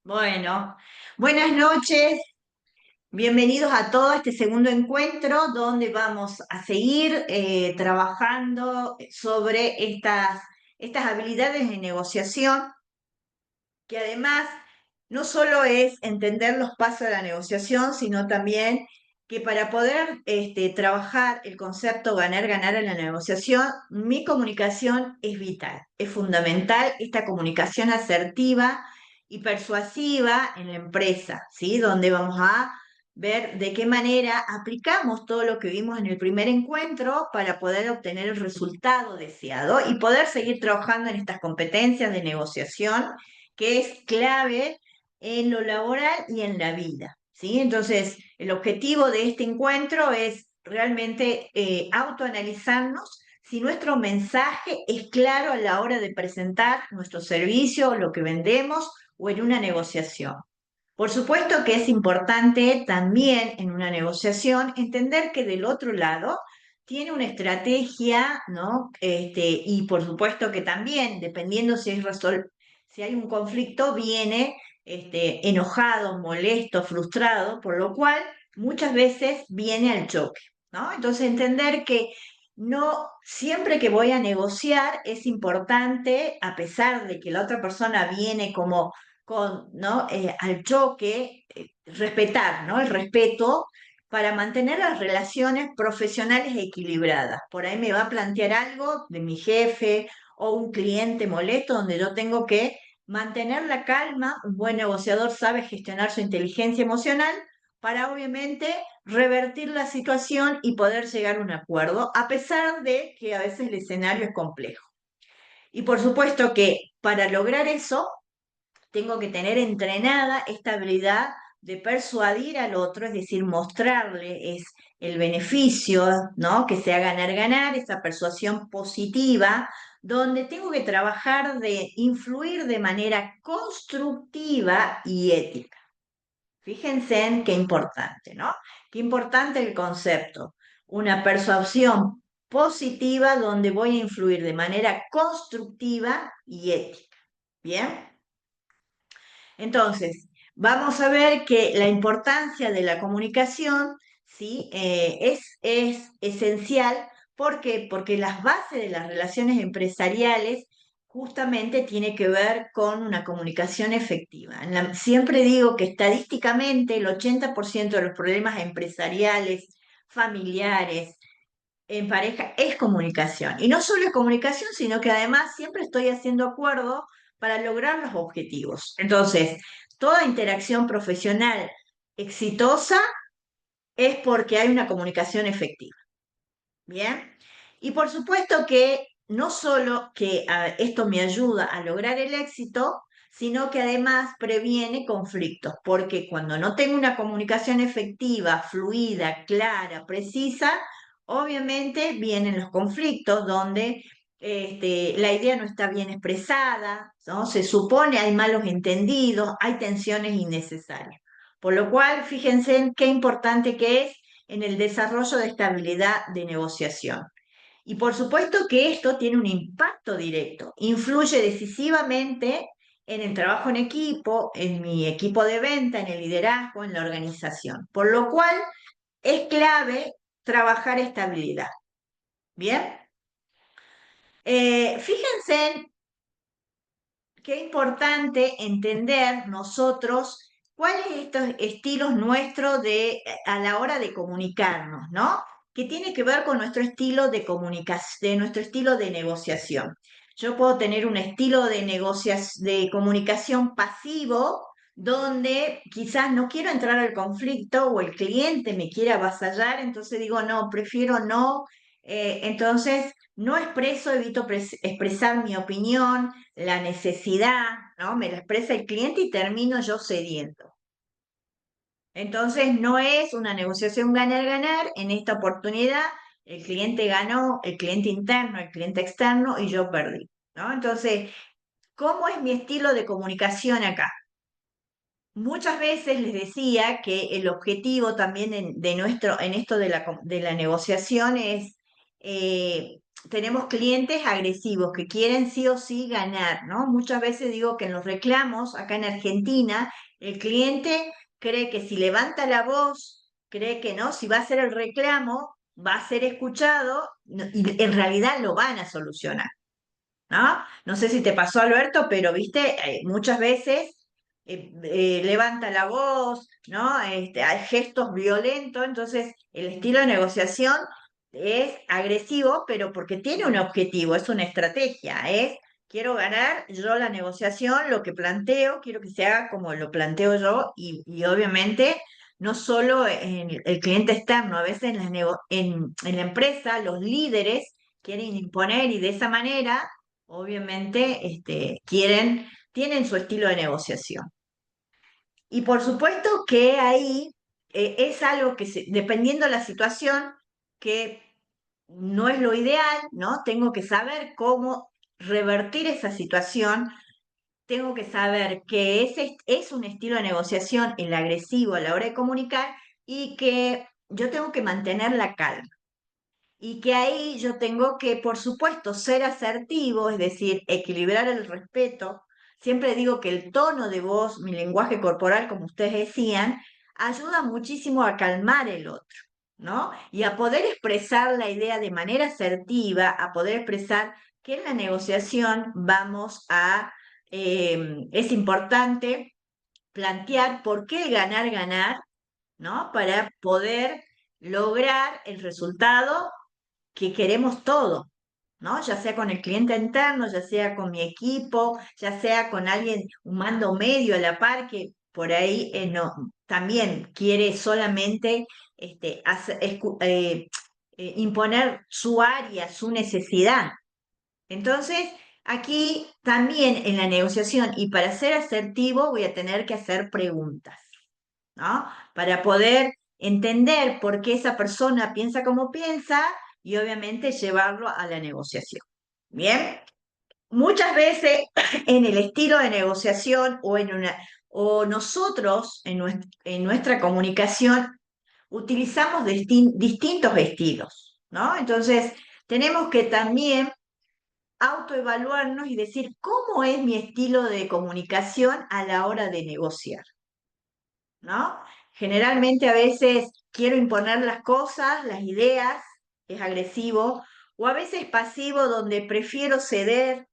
Bueno, buenas noches, bienvenidos a todo este segundo encuentro donde vamos a seguir trabajando sobre estas habilidades de negociación, que además no solo es entender los pasos de la negociación, sino también que para poder trabajar el concepto ganar-ganar en la negociación, mi comunicación es vital, es fundamental esta comunicación asertiva y persuasiva en la empresa, ¿sí? Donde vamos a ver de qué manera aplicamos todo lo que vimos en el primer encuentro para poder obtener el resultado deseado y poder seguir trabajando en estas competencias de negociación que es clave en lo laboral y en la vida, ¿sí? Entonces, el objetivo de este encuentro es realmente autoanalizarnos si nuestro mensaje es claro a la hora de presentar nuestro servicio, lo que vendemos o en una negociación. Por supuesto que es importante también en una negociación entender que del otro lado tiene una estrategia, ¿no? Y por supuesto que también, dependiendo si hay un conflicto, viene enojado, molesto, frustrado, por lo cual muchas veces viene al choque, ¿no? Entonces entender que no siempre que voy a negociar es importante, a pesar de que la otra persona viene como ¿no? Al choque, respetar, ¿no? El respeto para mantener las relaciones profesionales equilibradas. Por ahí me va a plantear algo de mi jefe o un cliente molesto donde yo tengo que mantener la calma. Un buen negociador sabe gestionar su inteligencia emocional para obviamente revertir la situación y poder llegar a un acuerdo, a pesar de que a veces el escenario es complejo. Y por supuesto que para lograr eso tengo que tener entrenada esta habilidad de persuadir al otro, es decir, mostrarle es el beneficio, ¿no? Que sea ganar-ganar, esa persuasión positiva, donde tengo que trabajar de influir de manera constructiva y ética. Fíjense en qué importante, ¿no? Qué importante el concepto. Una persuasión positiva donde voy a influir de manera constructiva y ética. ¿Bien? Entonces, vamos a ver que la importancia de la comunicación, ¿sí? Es esencial. ¿Por qué? Porque las bases de las relaciones empresariales justamente tiene que ver con una comunicación efectiva. Siempre digo que estadísticamente el 80% de los problemas empresariales, familiares, en pareja es comunicación. Y no solo es comunicación, sino que además siempre estoy haciendo acuerdo para lograr los objetivos. Entonces, toda interacción profesional exitosa es porque hay una comunicación efectiva. ¿Bien? Y por supuesto que no solo que esto me ayuda a lograr el éxito, sino que además previene conflictos, porque cuando no tengo una comunicación efectiva, fluida, clara, precisa, obviamente vienen los conflictos donde la idea no está bien expresada, ¿no? Se supone hay malos entendidos, hay tensiones innecesarias. Por lo cual, fíjense en qué importante que es en el desarrollo de esta habilidad de negociación. Y por supuesto que esto tiene un impacto directo, influye decisivamente en el trabajo en equipo, en mi equipo de venta, en el liderazgo, en la organización. Por lo cual es clave trabajar esta habilidad. ¿Bien? Fíjense qué importante entender nosotros cuáles estos estilos nuestros a la hora de comunicarnos, ¿no? Que tiene que ver con nuestro estilo de comunicación, de nuestro estilo de negociación. Yo puedo tener un estilo de comunicación pasivo, donde quizás no quiero entrar al conflicto o el cliente me quiere avasallar, entonces digo, no, prefiero no. Entonces, no expreso, evito expresar mi opinión, la necesidad, ¿no? Me la expresa el cliente y termino yo cediendo. Entonces, no es una negociación ganar-ganar. En esta oportunidad, el cliente ganó, el cliente interno, el cliente externo y yo perdí, ¿no? Entonces, ¿cómo es mi estilo de comunicación acá? Muchas veces les decía que el objetivo también en esto de la negociación es tenemos clientes agresivos que quieren sí o sí ganar, ¿no? Muchas veces digo que en los reclamos, acá en Argentina, el cliente cree que si levanta la voz, cree que no, si va a hacer el reclamo, va a ser escuchado y en realidad lo van a solucionar. ¿No? No sé si te pasó, Alberto, pero viste, muchas veces levanta la voz, ¿no? Hay gestos violentos, entonces el estilo de negociación es agresivo, pero porque tiene un objetivo, es una estrategia, es quiero ganar yo la negociación, lo que planteo, quiero que se haga como lo planteo yo y obviamente no solo en el cliente externo, a veces en la empresa los líderes quieren imponer y de esa manera obviamente tienen su estilo de negociación. Y por supuesto que ahí es algo que, dependiendo de la situación, que no es lo ideal, ¿no? Tengo que saber cómo revertir esa situación, tengo que saber que ese es un estilo de negociación, el agresivo a la hora de comunicar, y que yo tengo que mantener la calma. Y que ahí yo tengo que, por supuesto, ser asertivo, es decir, equilibrar el respeto. Siempre digo que el tono de voz, mi lenguaje corporal, como ustedes decían, ayuda muchísimo a calmar el otro, ¿no? Y a poder expresar la idea de manera asertiva, a poder expresar que en la negociación es importante plantear por qué ganar, ganar, ¿no? Para poder lograr el resultado que queremos todo, ¿no? Ya sea con el cliente interno, ya sea con mi equipo, ya sea con alguien, un mando medio a la par que por ahí no, también quiere solamente imponer su área, su necesidad. Entonces, aquí también en la negociación y para ser asertivo voy a tener que hacer preguntas, ¿no? Para poder entender por qué esa persona piensa como piensa y obviamente llevarlo a la negociación. Bien, muchas veces en el estilo de negociación o nosotros en nuestra comunicación utilizamos distintos estilos, ¿no? Entonces, tenemos que también autoevaluarnos y decir cómo es mi estilo de comunicación a la hora de negociar. ¿No? Generalmente a veces quiero imponer las cosas, las ideas, es agresivo, o a veces pasivo donde prefiero ceder,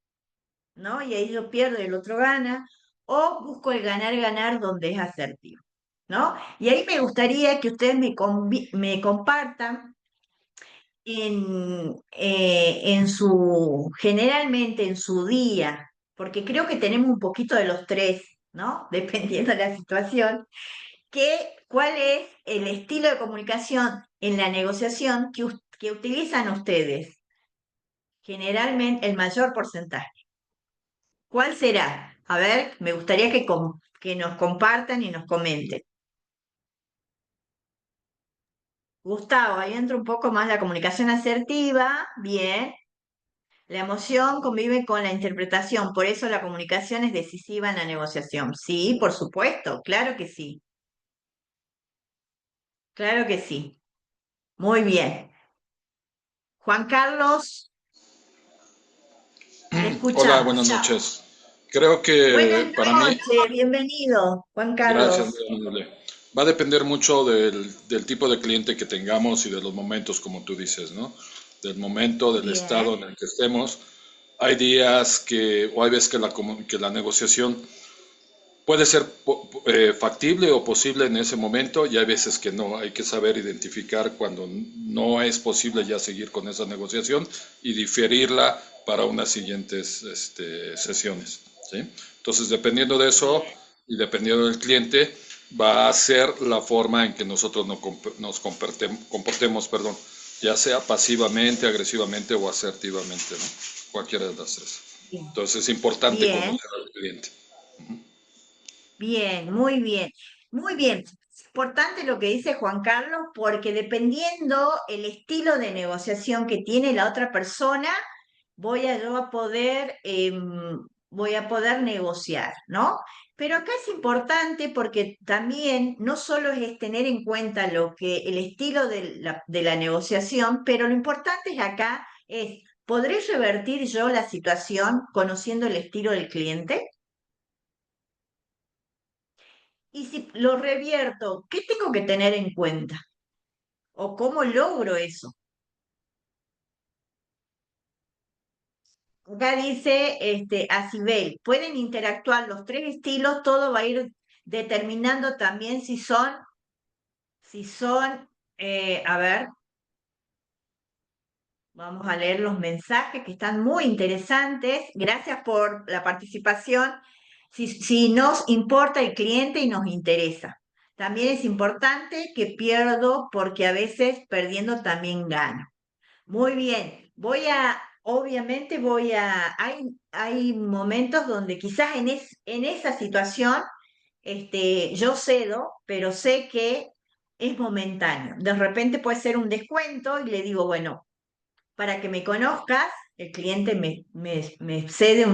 ¿no? Y ahí yo pierdo y el otro gana, o busco el ganar, ganar donde es asertivo, ¿no? Y ahí me gustaría que ustedes me compartan generalmente en su día, porque creo que tenemos un poquito de los tres, ¿no? Dependiendo de la situación cuál es el estilo de comunicación en la negociación que utilizan ustedes, generalmente el mayor porcentaje. ¿Cuál será? A ver, me gustaría que nos compartan y nos comenten. Gustavo, ahí entra un poco más la comunicación asertiva, bien. La emoción convive con la interpretación, por eso la comunicación es decisiva en la negociación. Sí, por supuesto, claro que sí, claro que sí. Muy bien. Juan Carlos, te Hola, escuchamos. buenas noches. Creo Buenas que para mí, noches, bienvenido, Juan gracias, Carlos. muy amable. Va a depender mucho del tipo de cliente que tengamos y de los momentos, como tú dices, ¿no? Del momento, del estado Bien, en el que estemos. Hay días o hay veces que la negociación puede ser factible o posible en ese momento y hay veces que no. Hay que saber identificar cuando no es posible ya seguir con esa negociación y diferirla para unas siguientes sesiones. ¿Sí? Entonces, dependiendo de eso bien, y dependiendo del cliente, va a ser la forma en que nosotros nos comportemos, perdón, ya sea pasivamente, agresivamente o asertivamente, ¿no? Cualquiera de las tres. bien, Entonces, es importante bien, conocer al cliente. bien, muy bien, muy bien. Es importante lo que dice Juan Carlos porque dependiendo el estilo de negociación que tiene la otra persona, yo a poder, voy a poder negociar, ¿no? Pero acá es importante porque también no solo es tener en cuenta el estilo de la negociación, pero lo importante es acá es ¿podré revertir yo la situación conociendo el estilo del cliente? Y si lo revierto, ¿qué tengo que tener en cuenta? ¿O cómo logro eso? Acá dice, Acibel, pueden interactuar los tres estilos, todo va a ir determinando también si son, a ver, vamos a leer los mensajes que están muy interesantes. Gracias por la participación. Si nos importa el cliente y nos interesa. También es importante que pierdo porque a veces perdiendo también gano. Muy bien, hay momentos donde quizás en esa situación, yo cedo, pero sé que es momentáneo. De repente puede ser un descuento y le digo, bueno, para que me conozcas, el cliente me cede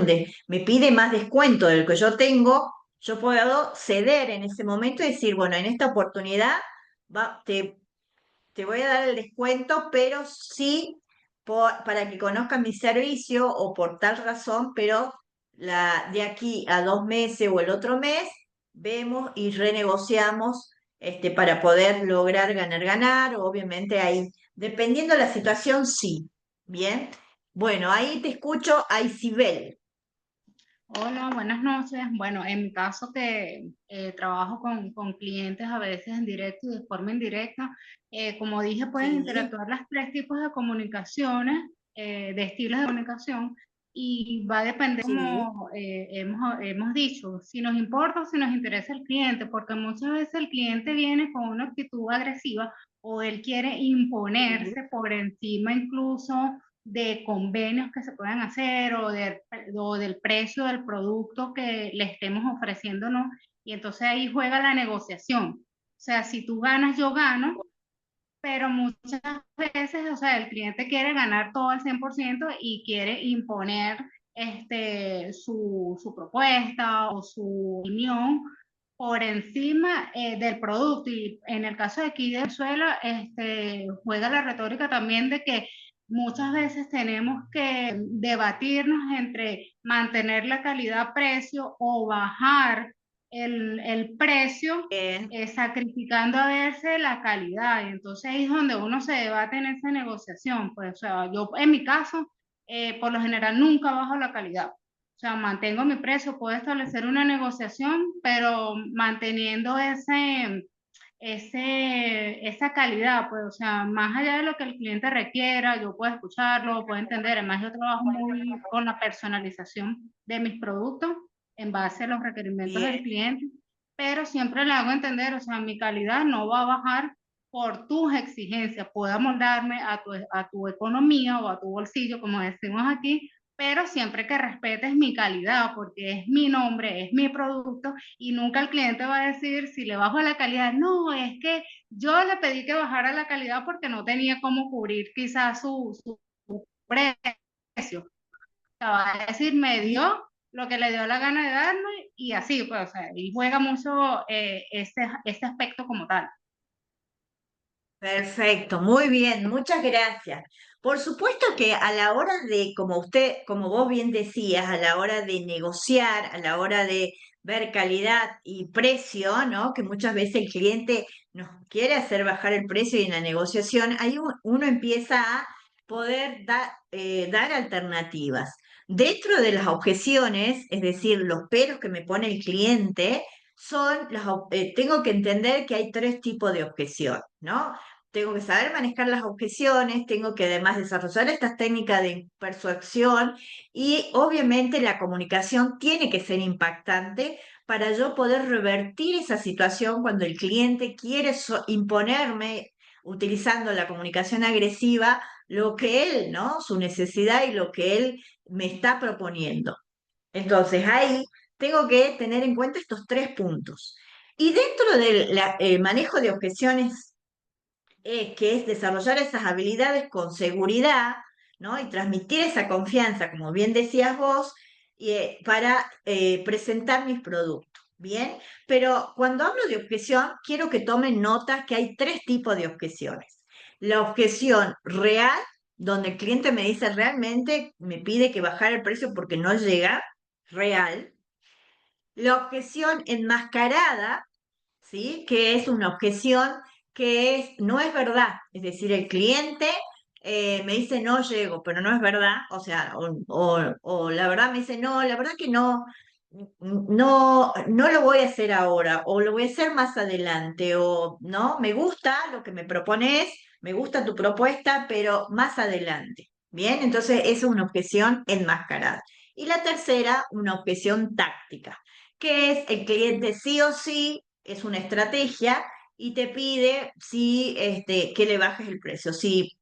me pide más descuento del que yo tengo, yo puedo ceder en ese momento y decir, bueno, en esta oportunidad va, te voy a dar el descuento, pero sí para que conozcan mi servicio o por tal razón, pero de aquí a 2 meses o el otro mes, vemos y renegociamos para poder lograr ganar. Obviamente ahí, dependiendo de la situación, sí. Bien. Bueno, ahí te escucho a Isibel. Hola, buenas noches. Bueno, en mi caso que trabajo con clientes a veces en directo y de forma indirecta, como dije, pueden Sí, interactuar las tres tipos de comunicaciones, de estilos de comunicación, y va a depender, sí. como hemos dicho, si nos importa o si nos interesa el cliente, porque muchas veces el cliente viene con una actitud agresiva o él quiere Sí. imponerse por encima incluso de convenios que se puedan hacer o del precio del producto que le estemos ofreciendo, ¿no? Y entonces ahí juega la negociación. O sea, si tú ganas, yo gano, pero muchas veces, o sea, el cliente quiere ganar todo al 100% y quiere imponer su propuesta o su opinión por encima del producto. Y en el caso de aquí de Venezuela, juega la retórica también de que muchas veces tenemos que debatirnos entre mantener la calidad-precio o bajar el precio, Bien. sacrificando a veces la calidad. Y entonces ahí es donde uno se debate en esa negociación. Pues, o sea, yo en mi caso, por lo general nunca bajo la calidad. O sea, mantengo mi precio, puedo establecer una negociación, pero manteniendo esa calidad, pues, o sea, más allá de lo que el cliente requiera, yo puedo escucharlo, puedo entender. Además, yo trabajo muy con la personalización de mis productos en base a los requerimientos del Bien. cliente, pero siempre le hago entender, o sea, mi calidad no va a bajar por tus exigencias, puedo amoldarme a tu economía o a tu bolsillo, como decimos aquí, pero siempre que respetes mi calidad, porque es mi nombre, es mi producto, y nunca el cliente va a decir si le bajo la calidad, no, es que yo le pedí que bajara la calidad porque no tenía cómo cubrir quizás su precio. O sea, va a decir, me dio lo que le dio la gana de darme y así, pues, o sea, y juega mucho ese aspecto como tal. Perfecto, muy bien, muchas gracias. Por supuesto que a la hora de, como vos bien decías, a la hora de negociar, a la hora de ver calidad y precio, ¿no? Que muchas veces el cliente nos quiere hacer bajar el precio y en la negociación, ahí uno empieza a poder dar alternativas. Dentro de las objeciones, es decir, los peros que me pone el cliente, tengo que entender que hay tres tipos de objeción, ¿no? Tengo que saber manejar las objeciones, tengo que además desarrollar estas técnicas de persuasión y obviamente la comunicación tiene que ser impactante para yo poder revertir esa situación cuando el cliente quiere imponerme utilizando la comunicación agresiva lo que él, ¿no? Su necesidad y lo que él me está proponiendo. Entonces ahí tengo que tener en cuenta estos tres puntos. Y dentro del manejo de objeciones que es desarrollar esas habilidades con seguridad, ¿no? Y transmitir esa confianza, como bien decías vos, para presentar mis productos. Bien, pero cuando hablo de objeción, quiero que tomen nota que hay tres tipos de objeciones. La objeción real, donde el cliente me dice realmente, me pide que bajar el precio porque no llega, real. La objeción enmascarada, ¿sí? Que es una objeción que no es verdad. Es decir, el cliente me dice no llego, pero no es verdad. O sea, o la verdad me dice no, la verdad que no, no lo voy a hacer ahora, o lo voy a hacer más adelante, o no, me gusta lo que me propones, me gusta tu propuesta, pero más adelante. Bien, entonces esa es una objeción enmascarada. Y la tercera, una objeción táctica, que es el cliente sí o sí, es una estrategia y te pide si, que le bajes el precio. Si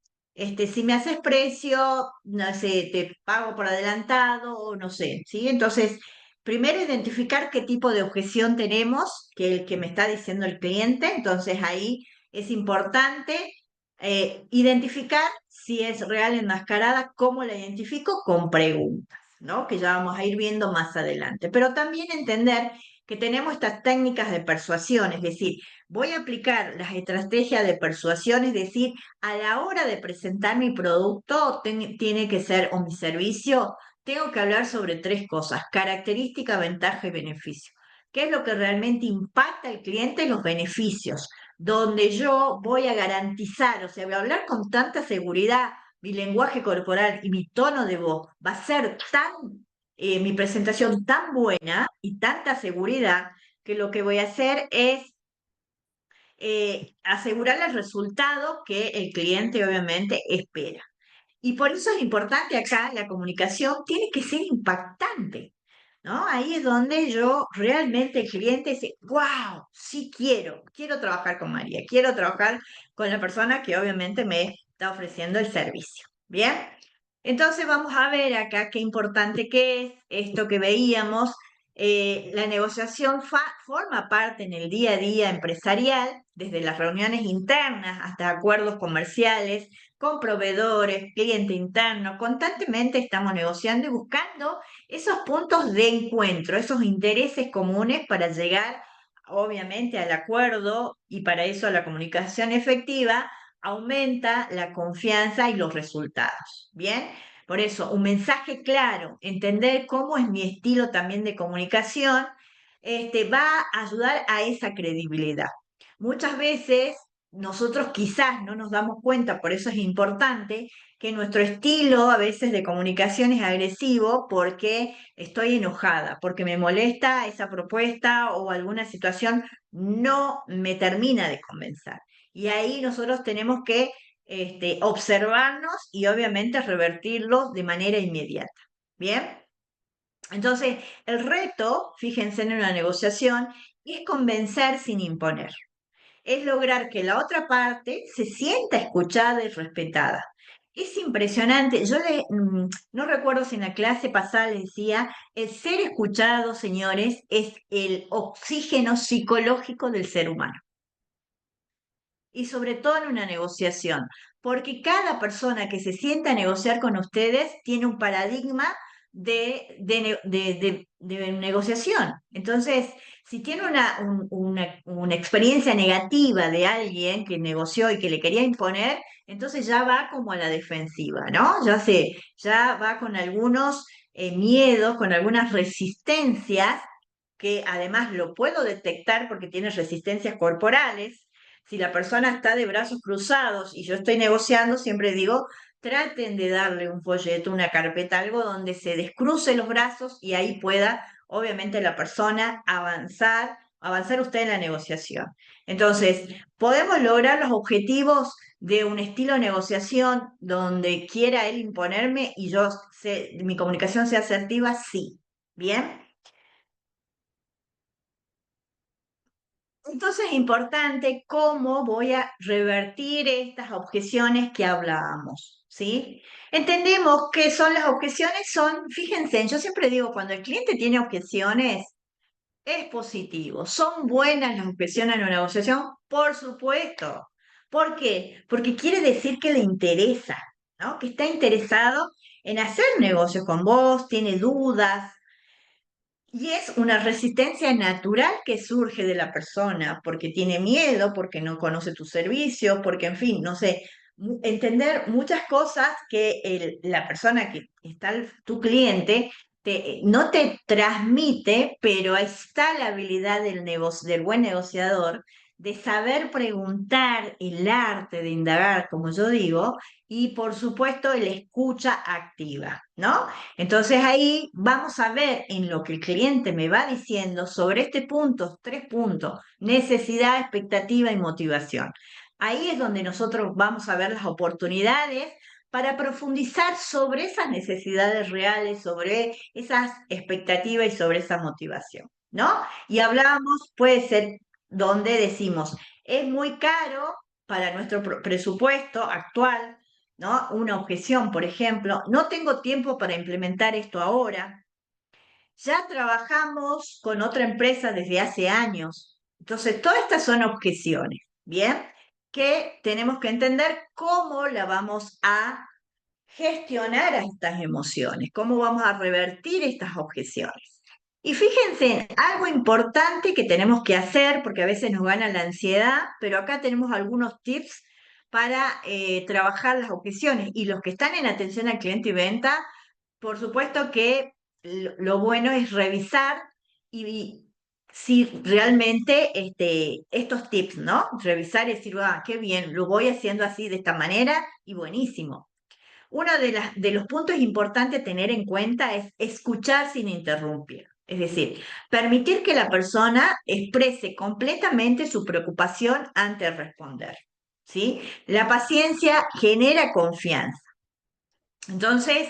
me haces precio, no sé, te pago por adelantado o no sé, ¿sí? Entonces, primero identificar qué tipo de objeción tenemos, que el que me está diciendo el cliente. Entonces, ahí es importante identificar si es real enmascarada. ¿Cómo la identifico? Con preguntas, ¿no? Que ya vamos a ir viendo más adelante. Pero también entender que tenemos estas técnicas de persuasión, es decir, voy a aplicar las estrategias de persuasión, es decir, a la hora de presentar mi producto tiene que ser, o mi servicio, tengo que hablar sobre tres cosas: característica, ventaja y beneficio. ¿Qué es lo que realmente impacta al cliente? Los beneficios, donde yo voy a garantizar, o sea, voy a hablar con tanta seguridad, mi lenguaje corporal y mi tono de voz va a ser mi presentación tan buena y tanta seguridad, que lo que voy a hacer es asegurar el resultado que el cliente obviamente espera. Y por eso es importante acá, la comunicación tiene que ser impactante, ¿no? Ahí es donde yo realmente el cliente dice, wow, sí quiero trabajar con María, quiero trabajar con la persona que obviamente me está ofreciendo el servicio. Bien, entonces vamos a ver acá qué importante que es esto que veíamos. La negociación forma parte en el día a día empresarial, desde las reuniones internas hasta acuerdos comerciales con proveedores, cliente interno. Constantemente estamos negociando y buscando esos puntos de encuentro, esos intereses comunes para llegar, obviamente, al acuerdo, y para eso la comunicación efectiva aumenta la confianza y los resultados. Bien, por eso un mensaje claro, entender cómo es mi estilo también de comunicación, va a ayudar a esa credibilidad. Muchas veces nosotros quizás no nos damos cuenta, por eso es importante que nuestro estilo a veces de comunicación es agresivo porque estoy enojada, porque me molesta esa propuesta o alguna situación no me termina de convencer. Y ahí nosotros tenemos que observarnos y obviamente revertirlo de manera inmediata. ¿Bien? Entonces, el reto, fíjense en una negociación, es convencer sin imponer, es lograr que la otra parte se sienta escuchada y respetada. Es impresionante. No recuerdo si en la clase pasada les decía, el ser escuchado, señores, es el oxígeno psicológico del ser humano. Y sobre todo en una negociación, porque cada persona que se sienta a negociar con ustedes tiene un paradigma de negociación. Entonces, si tiene una experiencia negativa de alguien que negoció y que le quería imponer, entonces ya va como a la defensiva, ¿no? Ya va con algunos miedos, con algunas resistencias, que además lo puedo detectar porque tiene resistencias corporales. Si la persona está de brazos cruzados y yo estoy negociando, siempre digo, traten de darle un folleto, una carpeta, algo donde se descruce los brazos y ahí pueda, obviamente, la persona avanzar usted en la negociación. Entonces, ¿podemos lograr los objetivos de un estilo de negociación donde quiera él imponerme y mi comunicación sea asertiva? Sí. ¿Bien? Entonces es importante cómo voy a revertir estas objeciones que hablábamos, ¿sí? Entendemos que son las objeciones, fíjense, yo siempre digo, cuando el cliente tiene objeciones, es positivo. ¿Son buenas las objeciones en una negociación? Por supuesto. ¿Por qué? Porque quiere decir que le interesa, ¿no? Que está interesado en hacer negocios con vos, tiene dudas, y es una resistencia natural que surge de la persona, porque tiene miedo, porque no conoce tu servicio, porque, en fin, no sé, entender muchas cosas que la persona que está, tu cliente, no te transmite, pero está la habilidad del buen negociador de saber preguntar, el arte de indagar, como yo digo, y por supuesto el escucha activa, ¿no? Entonces ahí vamos a ver en lo que el cliente me va diciendo sobre este punto, 3 puntos: necesidad, expectativa y motivación. Ahí es donde nosotros vamos a ver las oportunidades para profundizar sobre esas necesidades reales, sobre esas expectativas y sobre esa motivación, ¿no? Y hablamos, puede ser donde decimos, es muy caro para nuestro presupuesto actual, ¿no? Una objeción, por ejemplo, no tengo tiempo para implementar esto ahora. Ya trabajamos con otra empresa desde hace años. Entonces, todas estas son objeciones, ¿bien? Que tenemos que entender cómo la vamos a gestionar a estas emociones, cómo vamos a revertir estas objeciones. Y fíjense en algo importante que tenemos que hacer, porque a veces nos gana la ansiedad, pero acá tenemos algunos tips para trabajar las objeciones. Y los que están en atención al cliente y venta, por supuesto que lo bueno es revisar y si realmente estos tips, ¿no? Revisar y decir, ah, qué bien, lo voy haciendo así de esta manera y buenísimo. Uno de los puntos importantes a tener en cuenta es escuchar sin interrumpir. Es decir, permitir que la persona exprese completamente su preocupación antes de responder. ¿Sí? La paciencia genera confianza. Entonces,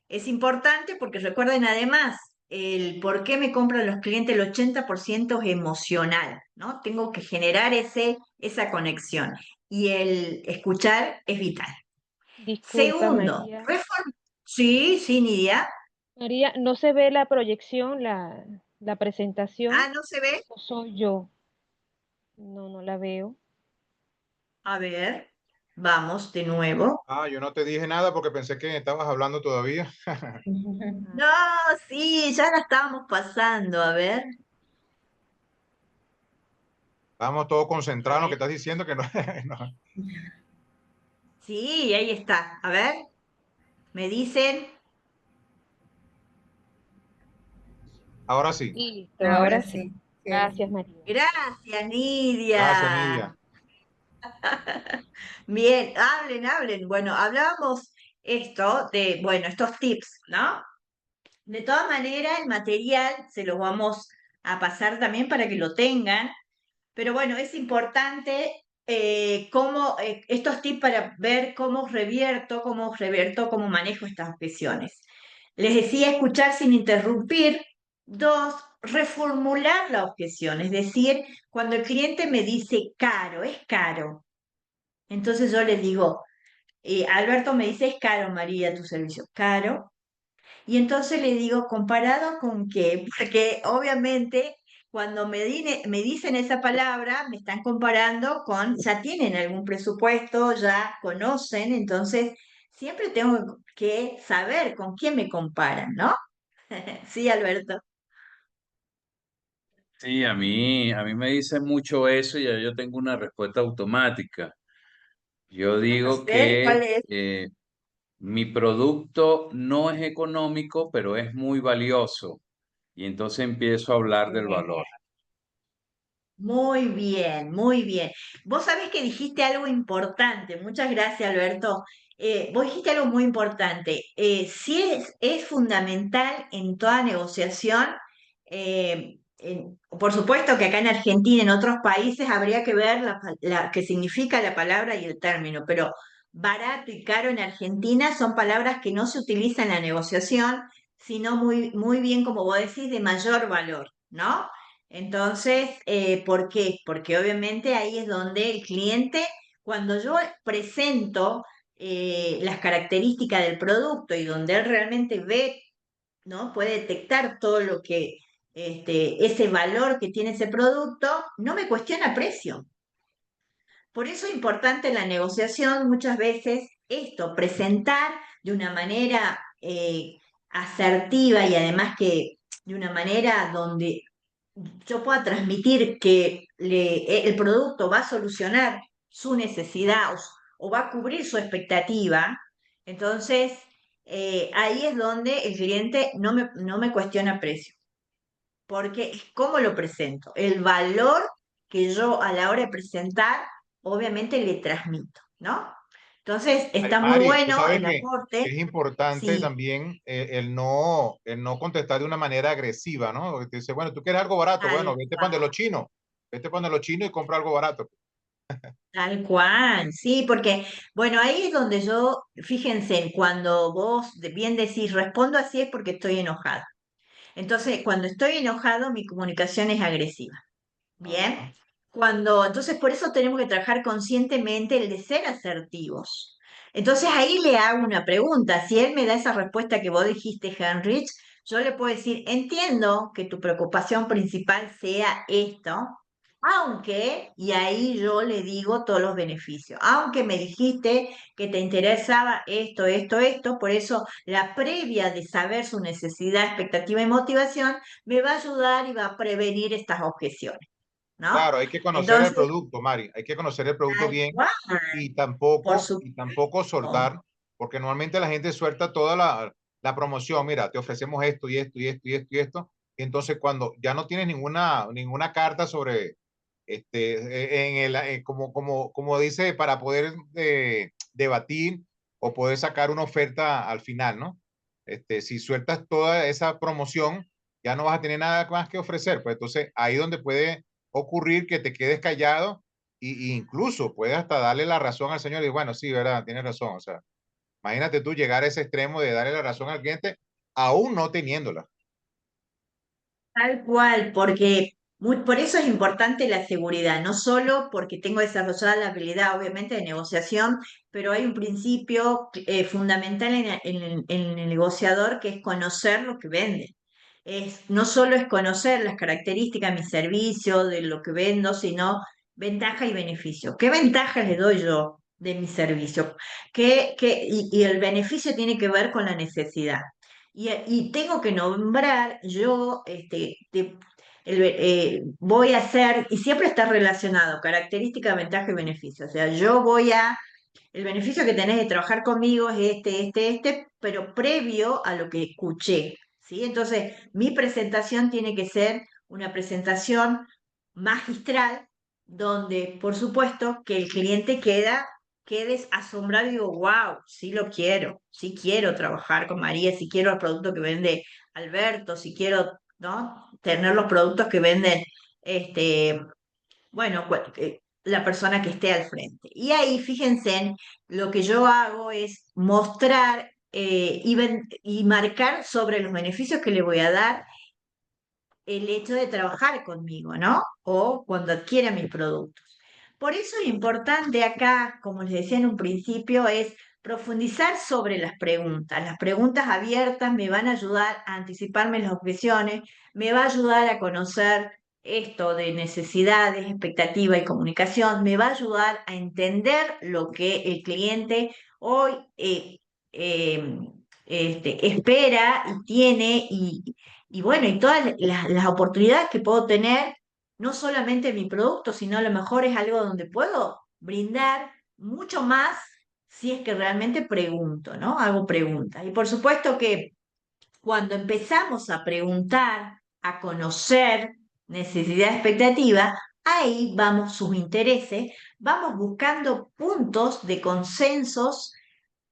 es importante porque recuerden además, el por qué me compran los clientes, el 80% es emocional, ¿no? Tengo que generar esa conexión y el escuchar es vital. Disculpa, Segundo, María. sí, sí, Nidia. María, ¿no se ve la proyección, la presentación? Ah, ¿no se ve? ¿O soy yo? No, no la veo. A ver, vamos de nuevo. Ah, yo no te dije nada porque pensé que estabas hablando todavía. No, sí, ya la estábamos pasando, a ver. Estábamos todos concentrados en lo que estás diciendo que no, no. Sí, ahí está. A ver, me dicen. Ahora sí. Listo, Ahora ahora sí. sí. Gracias, María. Gracias, Gracias, Nidia. Nidia. Bien, hablen, hablen. Bueno, hablábamos esto de, bueno, estos tips, ¿no? De todas maneras, el material se los vamos a pasar también para que lo tengan, pero bueno, es importante estos tips para ver cómo revierto, cómo manejo estas objeciones. Les decía escuchar sin interrumpir. Dos, reformular la objeción, es decir, cuando el cliente me dice caro, es caro. Entonces yo les digo, Alberto me dice, es caro, María, tu servicio, caro. Y entonces le digo, ¿comparado con qué? Porque obviamente cuando me dicen esa palabra, me están comparando con, ya tienen algún presupuesto, ya conocen, entonces siempre tengo que saber con quién me comparan, ¿no? Sí, Alberto. Sí, a mí me dicen mucho eso y ya yo tengo una respuesta automática. Yo A digo ver, que ¿cuál es? mi producto no es económico, pero es muy valioso. Y entonces empiezo a hablar del valor. Muy bien, muy bien. Vos sabés que dijiste algo importante. Muchas gracias, Alberto. Vos dijiste algo muy importante. Sí es fundamental en toda negociación. Por supuesto que acá en Argentina, en otros países, habría que ver qué significa la palabra y el término, pero barato y caro en Argentina son palabras que no se utilizan en la negociación, sino muy, muy bien, como vos decís, de mayor valor, ¿no? Entonces, ¿por qué? Porque obviamente ahí es donde el cliente, cuando yo presento las características del producto y donde él realmente ve, ¿no? Puede detectar todo lo que, ese valor que tiene ese producto, no me cuestiona precio. Por eso es importante en la negociación muchas veces esto, presentar de una manera asertiva y además que de una manera donde yo pueda transmitir que el producto va a solucionar su necesidad o va a cubrir su expectativa, entonces ahí es donde el cliente no me cuestiona precio, porque es cómo lo presento, el valor que yo a la hora de presentar, obviamente le transmito, ¿no? Entonces está muy Mari, tú bueno sabes el que aporte, es importante sí, también el no contestar de una manera agresiva, ¿no? Porque te dice, bueno, tú quieres algo barato, bueno, tal vete cual. para los chinos, vete para los chinos y compra algo barato. Tal cual, sí, porque, bueno, ahí es donde yo, fíjense, cuando vos bien decís, respondo así es porque estoy enojada. Entonces, cuando estoy enojado, mi comunicación es agresiva. Bien, Ajá. entonces por eso tenemos que trabajar conscientemente el de ser asertivos. Entonces ahí le hago una pregunta. Si él me da esa respuesta que vos dijiste, Heinrich, yo le puedo decir, entiendo que tu preocupación principal sea esto, aunque, y ahí yo le digo todos los beneficios, aunque me dijiste que te interesaba esto, por eso la previa de saber su necesidad, expectativa y motivación me va a ayudar y va a prevenir estas objeciones. ¿No? Claro, hay que conocer el Entonces, producto, Mari, hay que conocer el producto tal bien cual, por y supuesto. tampoco soltar, porque normalmente la gente suelta toda la promoción, mira, te ofrecemos esto y esto y esto y esto y esto, y entonces cuando ya no tienes ninguna carta sobre, como dice, para poder debatir o poder sacar una oferta al final, ¿no? Si sueltas toda esa promoción, ya no vas a tener nada más que ofrecer, pues entonces ahí donde puede ocurrir que te quedes callado y incluso puedes hasta darle la razón al señor y bueno, sí, verdad, tienes razón. O sea, imagínate tú llegar a ese extremo de darle la razón al cliente aún no teniéndola. Tal cual, porque por eso es importante la seguridad, no solo porque tengo desarrollada la habilidad, obviamente, de negociación, pero hay un principio fundamental en el negociador que es conocer lo que vende. No solo es conocer las características de mi servicio, de lo que vendo, sino ventaja y beneficio. ¿Qué ventajas le doy yo de mi servicio? Y el beneficio tiene que ver con la necesidad. Y tengo que nombrar, yo voy a hacer, y siempre está relacionado, característica, ventaja y beneficio. O sea, el beneficio que tenés de trabajar conmigo es pero previo a lo que escuché, ¿sí? Entonces, mi presentación tiene que ser una presentación magistral, donde, por supuesto, que el cliente quedes asombrado y digo, wow, sí quiero trabajar con María, sí quiero el producto que vende Alberto, sí quiero, ¿no? Tener los productos que venden, este, bueno, la persona que esté al frente. Y ahí, fíjense, lo que yo hago es mostrar y marcar sobre los beneficios que le voy a dar el hecho de trabajar conmigo, ¿no? O cuando adquiera mis productos. Por eso es importante acá, como les decía en un principio, es profundizar sobre las preguntas. Las preguntas abiertas me van a ayudar a anticiparme las objeciones, me va a ayudar a conocer esto de necesidades, expectativa y comunicación, me va a ayudar a entender lo que el cliente hoy eh, espera y tiene y bueno, y todas las oportunidades que puedo tener, no solamente en mi producto, sino a lo mejor es algo donde puedo brindar mucho más si es que realmente pregunto, ¿no? Hago preguntas. Y por supuesto que cuando empezamos a preguntar, a conocer necesidad, expectativa, ahí vamos sus intereses, vamos buscando puntos de consensos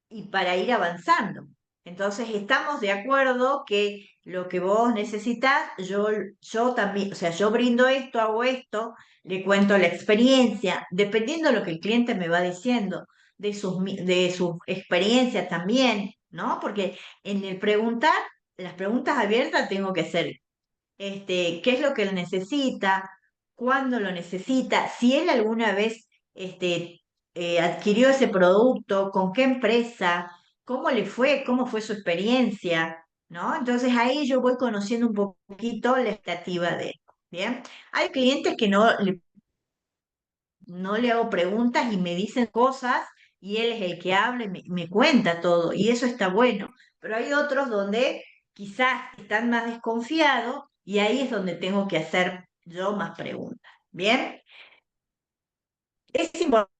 y para ir avanzando. Entonces, estamos de acuerdo que lo que vos necesitas, yo también, o sea, yo brindo esto, hago esto, le cuento la experiencia, dependiendo de lo que el cliente me va diciendo, de sus experiencias también, ¿no? Porque en el preguntar, las preguntas abiertas tengo que hacer qué es lo que él necesita, cuándo lo necesita, si él alguna vez adquirió ese producto, con qué empresa, cómo le fue, cómo fue su experiencia, ¿no? Entonces ahí yo voy conociendo un poquito la expectativa de él, ¿bien? Hay clientes que no le hago preguntas y me dicen cosas y él es el que habla y me cuenta todo y eso está bueno, pero hay otros donde quizás están más desconfiados y ahí es donde tengo que hacer yo más preguntas. Bien, es importante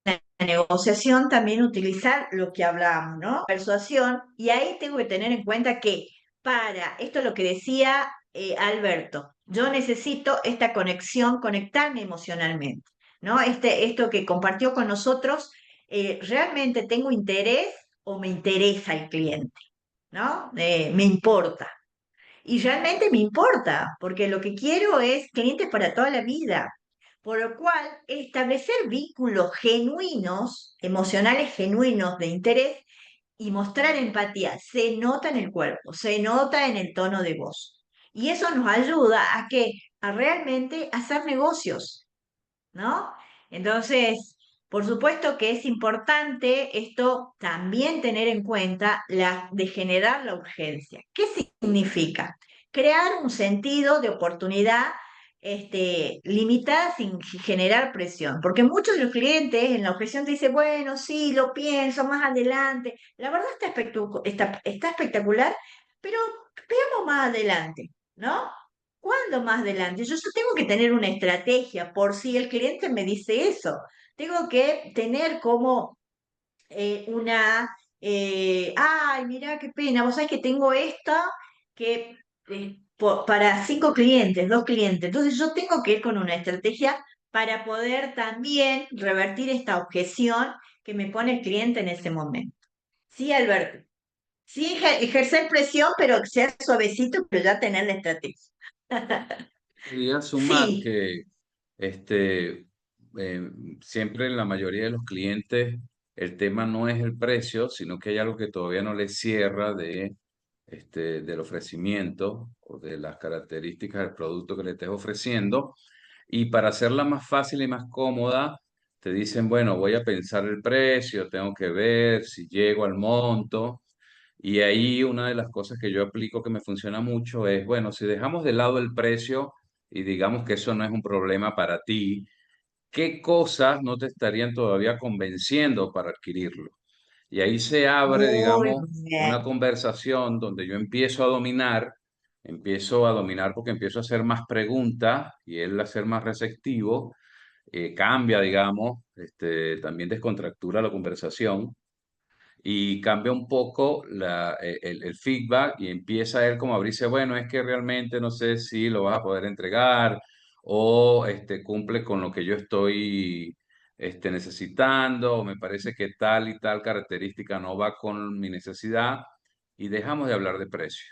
la negociación también utilizar lo que hablábamos, ¿no? Persuasión, y ahí tengo que tener en cuenta que esto es lo que decía Alberto, yo necesito esta conexión, conectarme emocionalmente, ¿no? Esto que compartió con nosotros, realmente tengo interés o me interesa el cliente, ¿no? Me importa. Y realmente me importa, porque lo que quiero es clientes para toda la vida. Por lo cual, establecer vínculos genuinos, emocionales genuinos de interés y mostrar empatía se nota en el cuerpo, se nota en el tono de voz. Y eso nos ayuda a que a realmente hacer negocios, ¿no? Entonces, por supuesto que es importante esto también tener en cuenta de generar la urgencia. ¿Qué significa? Crear un sentido de oportunidad limitada sin generar presión, porque muchos de los clientes en la objeción te dicen, bueno, sí, lo pienso más adelante. La verdad está espectacular, pero veamos más adelante, ¿no? ¿Cuándo más adelante? Yo tengo que tener una estrategia por si el cliente me dice eso. Tengo que tener como ay, mira qué pena, vos sabés que tengo esta que para 5 clientes, 2 clientes. Entonces yo tengo que ir con una estrategia para poder también revertir esta objeción que me pone el cliente en ese momento. Sí, Alberto. Sí, ejercer presión, pero ser suavecito, pero ya tener la estrategia. Quería sumar Sí, que este, eh, siempre en la mayoría de los clientes el tema no es el precio, sino que hay algo que todavía no les cierra del ofrecimiento o de las características del producto que le estés ofreciendo. Y para hacerla más fácil y más cómoda, te dicen, bueno, voy a pensar el precio, tengo que ver si llego al monto. Y ahí una de las cosas que yo aplico que me funciona mucho es, bueno, si dejamos de lado el precio y digamos que eso no es un problema para ti, ¿qué cosas no te estarían todavía convenciendo para adquirirlo? Y ahí se abre, muy digamos, bien. una conversación donde yo empiezo a dominar porque empiezo a hacer más preguntas y él a ser más receptivo, cambia, digamos, también descontractura la conversación y cambia un poco el feedback y empieza él como a abrirse, bueno, es que realmente no sé si lo vas a poder entregar o cumple con lo que yo estoy necesitando o me parece que tal y tal característica no va con mi necesidad y dejamos de hablar de precio.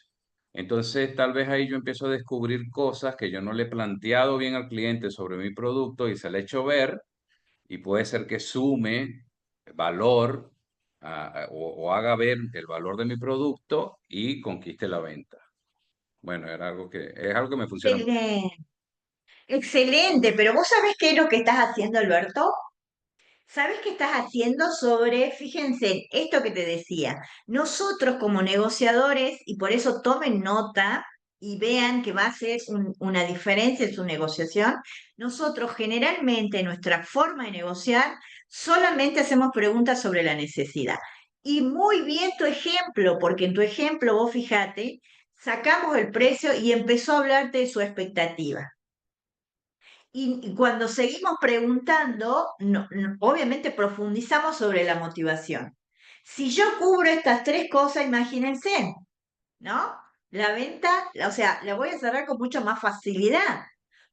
Entonces, tal vez ahí yo empiezo a descubrir cosas que yo no le he planteado bien al cliente sobre mi producto y se le he hecho ver y puede ser que sume valor o haga ver el valor de mi producto y conquiste la venta. Bueno, es algo que me funciona mucho. Excelente, excelente, pero vos sabés qué es lo que estás haciendo, Alberto. ¿Sabés qué estás haciendo fíjense, esto que te decía, nosotros como negociadores, y por eso tomen nota y vean que va a ser una diferencia en su negociación, nosotros generalmente en nuestra forma de negociar solamente hacemos preguntas sobre la necesidad. Y muy bien tu ejemplo, porque en tu ejemplo, vos fíjate, sacamos el precio y empezó a hablarte de su expectativa. Y cuando seguimos preguntando, obviamente profundizamos sobre la motivación. Si yo cubro estas 3 cosas, imagínense, ¿no? La venta, o sea, la voy a cerrar con mucha más facilidad.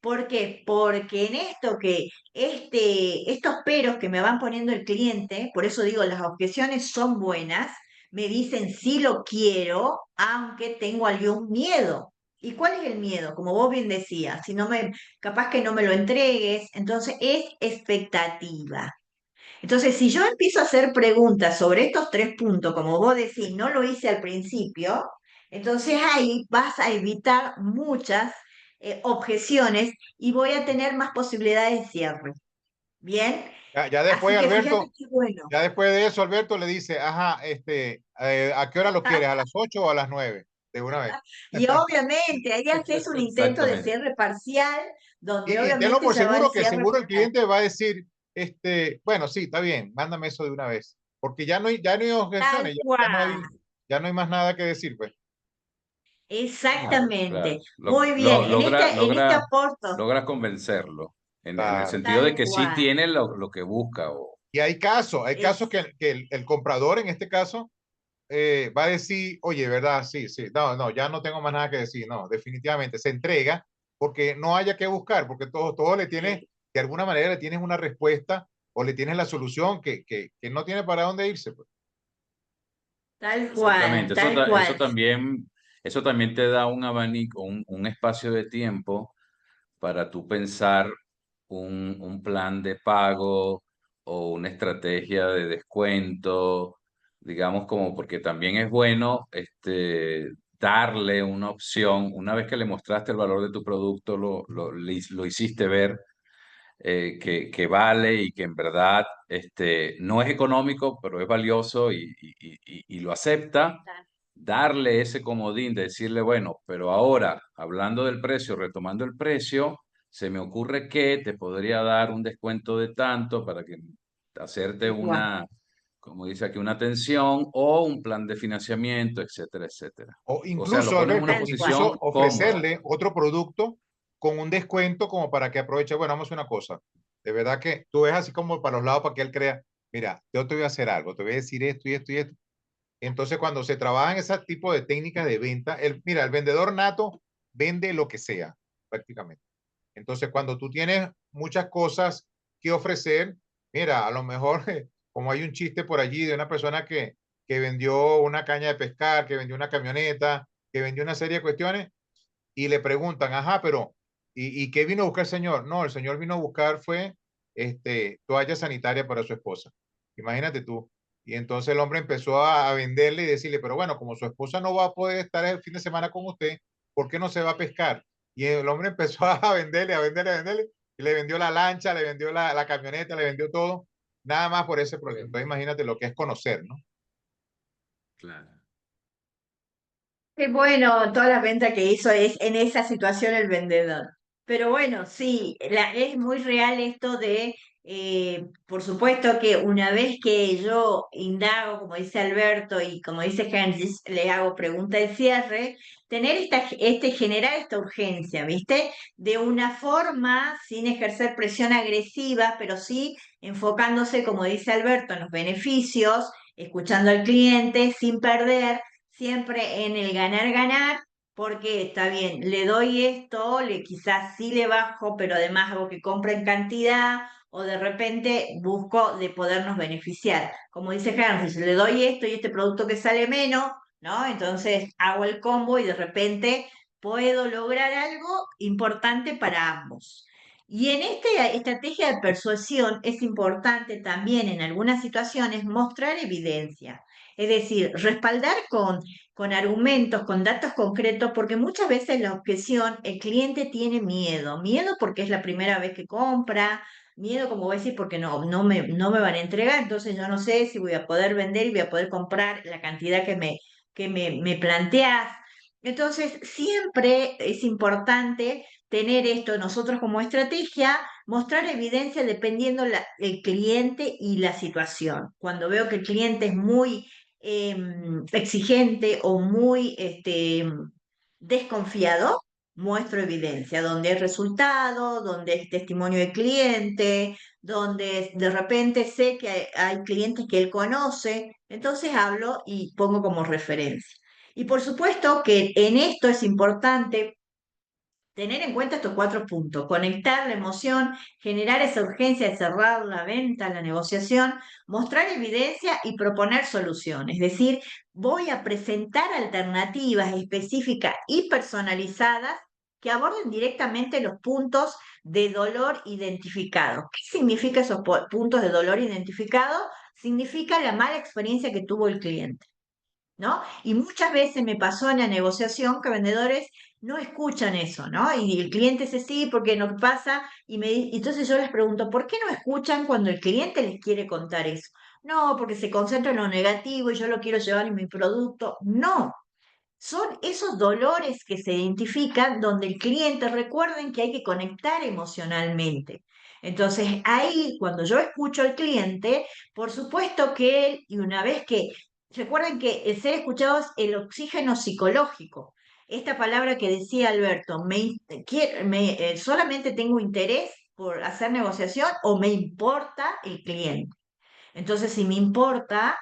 ¿Por qué? Porque en esto estos peros que me van poniendo el cliente, por eso digo, las objeciones son buenas, me dicen sí lo quiero, aunque tengo algún miedo. ¿Y cuál es el miedo? Como vos bien decías, si no capaz que no me lo entregues, entonces es expectativa. Entonces, si yo empiezo a hacer preguntas sobre estos 3 puntos, como vos decís, no lo hice al principio, entonces ahí vas a evitar muchas objeciones y voy a tener más posibilidades de cierre. ¿Bien? Ya Así después, que fíjate Alberto, qué bueno. ya después de eso, Alberto le dice, ajá, ¿a qué hora lo quieres? ¿A las 8 o a las 9? De una vez. Y obviamente ahí haces un intento de Exactamente. cierre parcial, donde Y tenlo obviamente por ya va el seguro que cierre seguro el final. cliente va a decir, bueno, sí, está bien, mándame eso de una vez. Porque ya no hay Tal objeciones, cual. ya no hay más nada que decir, pues. Claro, claro. Exactamente. Muy bien. En este aporto. Logra convencerlo. en el Claro. sentido de Tal que sí cual. tiene lo que busca. Y hay casos Es, que el comprador en este caso va a decir, oye, ¿verdad? Sí, sí, no, no, ya no tengo más nada que decir, no, definitivamente se entrega porque no haya que buscar, porque todo le tienes, de alguna manera le tienes una respuesta o le tienes la solución que no tiene para dónde irse, pues. tal cual, Exactamente, tal cual. eso también te da un abanico, un espacio de tiempo para tú pensar un plan de pago o una estrategia de descuento, digamos como porque también es bueno darle una opción, una vez que le mostraste el valor de tu producto, lo hiciste ver que vale y que en verdad no es económico, pero es valioso y lo acepta, darle ese comodín de decirle, bueno, pero ahora, hablando del precio, retomando el precio, se me ocurre que te podría dar un descuento de tanto para que hacerte Tal cual. una, como dice aquí, una atención o un plan de financiamiento, etcétera, etcétera. O O sea, lo incluso, pones en una Alberto, Tal cual. posición incluso cómoda. ofrecerle otro producto con un descuento como para que aproveche. Bueno, vamos a hacer una cosa. De verdad que tú ves así como para los lados para que él crea, mira, yo te voy a hacer algo, te voy a decir esto y esto y esto. Entonces, cuando se trabajan ese tipo de técnicas de venta, mira, el vendedor nato vende lo que sea, prácticamente. Entonces, cuando tú tienes muchas cosas que ofrecer, mira, a lo mejor, como hay un chiste por allí de una persona que vendió una caña de pescar, que vendió una camioneta, que vendió una serie de cuestiones, y le preguntan, ajá, pero, ¿y qué vino a buscar el señor? No, el señor vino a buscar fue toalla sanitaria para su esposa. Imagínate tú. Y entonces el hombre empezó a venderle y decirle, pero bueno, como su esposa no va a poder estar el fin de semana con usted, ¿por qué no se va a pescar? Y el hombre empezó a venderle, a venderle, a venderle, y le vendió la lancha, le vendió la camioneta, le vendió todo, nada más por ese problema. Entonces imagínate lo que es conocer, ¿no? Claro. Qué bueno, toda la venta que hizo es en esa situación el vendedor. Pero bueno, sí, es muy real esto de, por supuesto que una vez que yo indago, como dice Alberto y como dice Henry, le hago pregunta de cierre, tener generar esta urgencia, ¿viste? De una forma sin ejercer presión agresiva, pero sí enfocándose, como dice Alberto, en los beneficios, escuchando al cliente sin perder siempre en el ganar-ganar, porque está bien, le doy esto, quizás sí le bajo, pero además hago que compre en cantidad o de repente busco de podernos beneficiar. Como dice Henry, si le doy esto y este producto que sale menos, ¿no? Entonces hago el combo y de repente puedo lograr algo importante para ambos. Y en esta estrategia de persuasión es importante también en algunas situaciones mostrar evidencia. Es decir, respaldar con argumentos, con datos concretos, porque muchas veces la objeción, el cliente tiene miedo. Miedo porque es la primera vez que compra, miedo, como voy a decir, porque no me van a entregar, entonces yo no sé si voy a poder vender y voy a poder comprar la cantidad me planteas. Entonces, siempre es importante tener esto nosotros como estrategia, mostrar evidencia dependiendo el cliente y la situación. Cuando veo que el cliente es muy exigente o muy desconfiado, muestro evidencia, donde hay resultado, donde hay testimonio de cliente, donde de repente sé que hay clientes que él conoce, entonces hablo y pongo como referencia. Y por supuesto que en esto es importante tener en cuenta estos 4 puntos: conectar la emoción, generar esa urgencia de cerrar la venta, la negociación, mostrar evidencia y proponer soluciones. Es decir, voy a presentar alternativas específicas y personalizadas que aborden directamente los puntos de dolor identificados. ¿Qué significa esos puntos de dolor identificados? Significa la mala experiencia que tuvo el cliente, ¿no? Y muchas veces me pasó en la negociación que vendedores no escuchan eso, ¿no? Y el cliente dice sí, porque no pasa, entonces yo les pregunto, ¿por qué no escuchan cuando el cliente les quiere contar eso? No, porque se concentra en lo negativo y yo lo quiero llevar en mi producto. No, son esos dolores que se identifican donde el cliente, recuerden que hay que conectar emocionalmente. Entonces, ahí, cuando yo escucho al cliente, por supuesto que él, y una vez que, recuerden que el ser escuchado es el oxígeno psicológico. Esta palabra que decía Alberto, solamente tengo interés por hacer negociación o me importa el cliente. Entonces, si me importa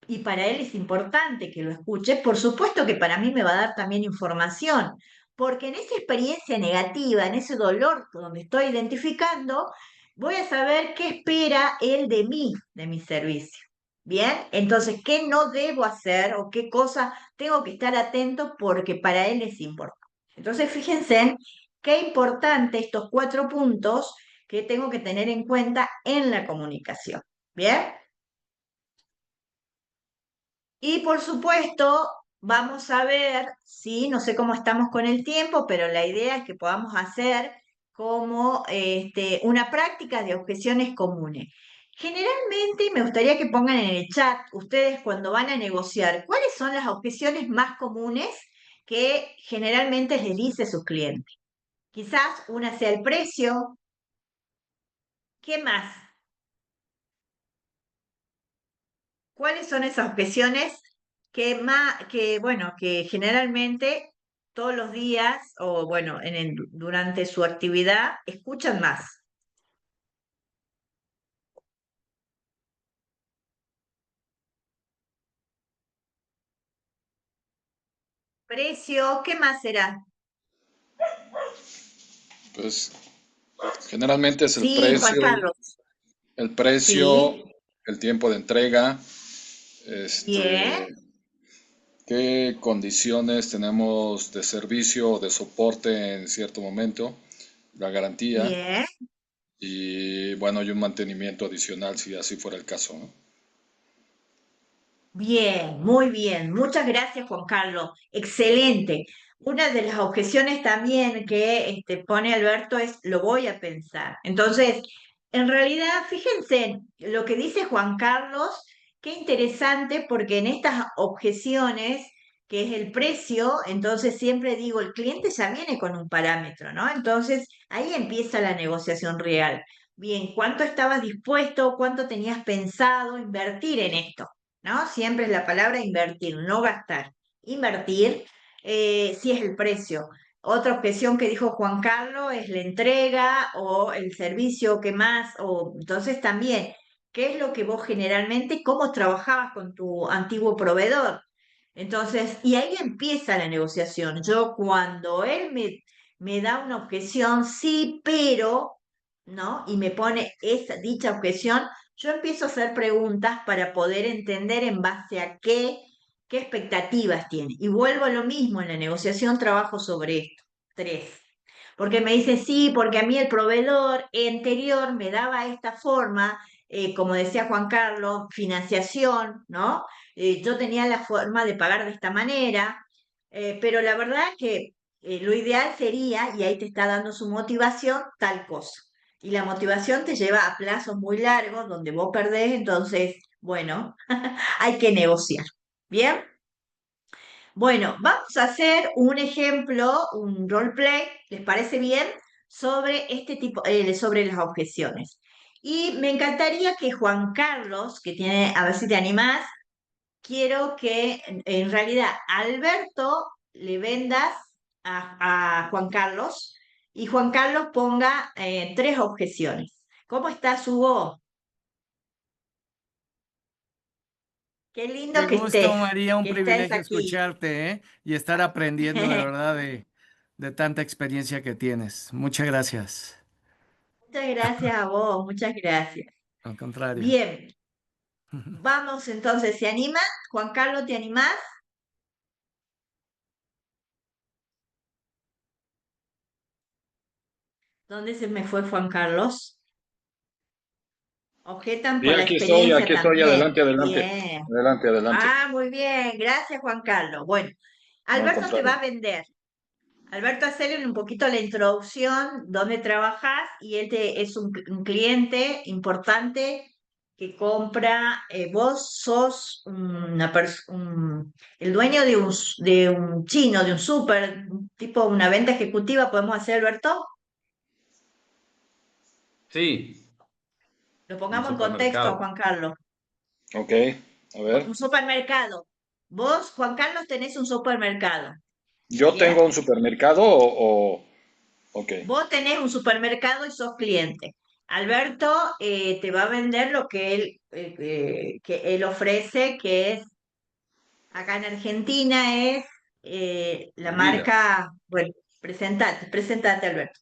y para él es importante que lo escuche, por supuesto que para mí me va a dar también información, porque en esa experiencia negativa, en ese dolor donde estoy identificando, voy a saber qué espera él de mí, de mi servicio. Bien, entonces, ¿qué no debo hacer o qué cosa tengo que estar atento porque para él es importante? Entonces, fíjense qué importante estos 4 puntos que tengo que tener en cuenta en la comunicación. Bien. Y por supuesto, vamos a ver si, no sé cómo estamos con el tiempo, pero la idea es que podamos hacer como una práctica de objeciones comunes. Generalmente me gustaría que pongan en el chat, ustedes cuando van a negociar, ¿cuáles son las objeciones más comunes que generalmente les dice sus clientes? Quizás una sea el precio. ¿Qué más? ¿Cuáles son esas objeciones bueno, que generalmente todos los días o bueno, durante su actividad escuchan más? Precio, ¿qué más será? Pues generalmente es Sí, Juan Carlos. el precio, Sí, el tiempo de entrega, este, bien, qué condiciones tenemos de servicio o de soporte en cierto momento, la garantía bien. y bueno, y un mantenimiento adicional si así fuera el caso, ¿no? Bien, muy bien. Muchas gracias, Juan Carlos. Excelente. Una de las objeciones también que pone Alberto es lo voy a pensar. Entonces, en realidad, fíjense lo que dice Juan Carlos, qué interesante porque en estas objeciones, que es el precio, entonces siempre digo, el cliente ya viene con un parámetro, ¿no? Entonces, ahí empieza la negociación real. Bien, ¿cuánto estabas dispuesto, cuánto tenías pensado invertir en esto? ¿No? Siempre es la palabra invertir, no gastar. Invertir, sí es el precio. Otra objeción que dijo Juan Carlos es la entrega o el servicio que más, o entonces también, ¿qué es lo que vos generalmente, cómo trabajabas con tu antiguo proveedor? Entonces, y ahí empieza la negociación. Yo cuando él me da una objeción, sí, pero, ¿no? Y me pone esa dicha objeción, yo empiezo a hacer preguntas para poder entender en base a qué expectativas tiene. Y vuelvo a lo mismo, en la negociación trabajo sobre esto. 3. Porque me dice, sí, porque a mí el proveedor anterior me daba esta forma, como decía Juan Carlos, financiación, ¿no? Yo tenía la forma de pagar de esta manera, pero la verdad que lo ideal sería, y ahí te está dando su motivación, tal cosa. Y la motivación te lleva a plazos muy largos donde vos perdés, entonces, bueno, hay que negociar. ¿Bien? Bueno, vamos a hacer un ejemplo, un roleplay, ¿les parece bien? Sobre este tipo, sobre las objeciones. Y me encantaría que Juan Carlos, que tiene, a ver si te animás, quiero que en realidad Alberto le vendas a Juan Carlos y Juan Carlos ponga 3 objeciones. ¿Cómo estás, Hugo? Qué lindo Qué gusto, María, un que estés privilegio aquí. escucharte, ¿eh? Y estar aprendiendo de verdad de tanta experiencia que tienes. Muchas gracias. Muchas gracias a vos, muchas gracias. Al contrario. Bien, vamos entonces, ¿se anima? Juan Carlos, ¿te animás? ¿Dónde se me fue Juan Carlos? Objetan Sí, por la experiencia aquí estoy, también. adelante, adelante, Bien. adelante, adelante. Ah, muy bien. Gracias, Juan Carlos. Bueno, No, al Alberto te va contrario. a vender. Alberto, hacerle un poquito la introducción, dónde trabajas, y él es un cliente importante que compra, vos sos el dueño de un chino, de un súper, tipo una venta ejecutiva, ¿podemos hacer, Alberto? Sí, Lo un pongamos en contexto, supermercado. Juan Carlos. Ok, a ver. Un supermercado. Vos, Juan Carlos, tenés un supermercado. ¿Yo ¿Bien? tengo un supermercado Ok, Vos tenés un supermercado y sos cliente. Alberto te va a vender lo que él ofrece, que es, acá en Argentina es la Bebidas. marca, bueno, presentate Alberto.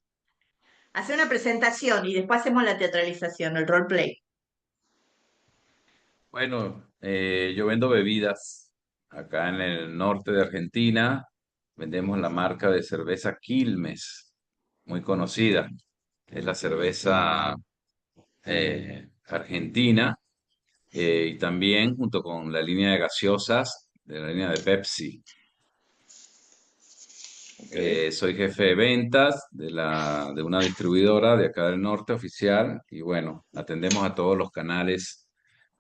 Hace una presentación y después hacemos la teatralización, el roleplay. Bueno, yo vendo bebidas acá en el norte de Argentina. Vendemos la marca de cerveza Quilmes, muy conocida. Es la cerveza argentina y también junto con la línea de gaseosas de la línea de Pepsi. ok. Soy jefe de ventas de una distribuidora de acá del norte oficial y bueno, atendemos a todos los canales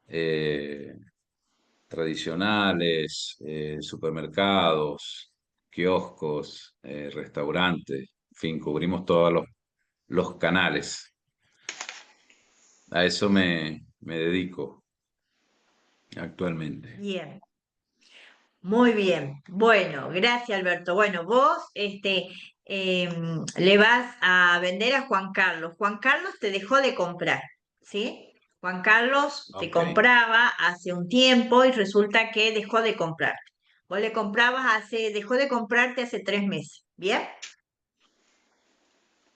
eh, tradicionales, supermercados, kioscos, restaurantes, en fin, cubrimos todos los canales. A eso me dedico actualmente. Bien, muy bien. Bueno, gracias Alberto. Bueno, vos le vas a vender a Juan Carlos. Juan Carlos te dejó de comprar, ¿sí? Juan Carlos te Ok, compraba hace un tiempo y resulta que dejó de comprar. Vos le comprabas dejó de comprarte hace 3 meses, ¿bien?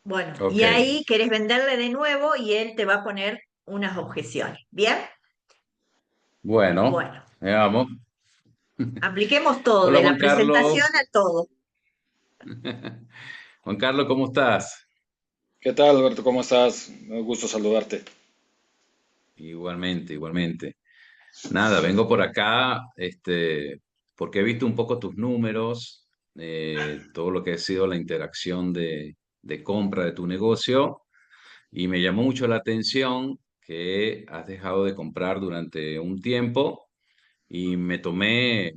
Bueno, y ok. ahí querés venderle de nuevo y él te va a poner unas objeciones, ¿bien? Bueno, Bueno, veamos. apliquemos todo, Hola de la Juan presentación Carlos. a todo. Juan Carlos, ¿cómo estás? ¿Qué tal, Alberto? ¿Cómo estás? Un gusto saludarte. Igualmente, igualmente. Nada, vengo por acá, porque he visto un poco tus números, todo lo que ha sido la interacción de compra de tu negocio, y me llamó mucho la atención que has dejado de comprar durante un tiempo y me tomé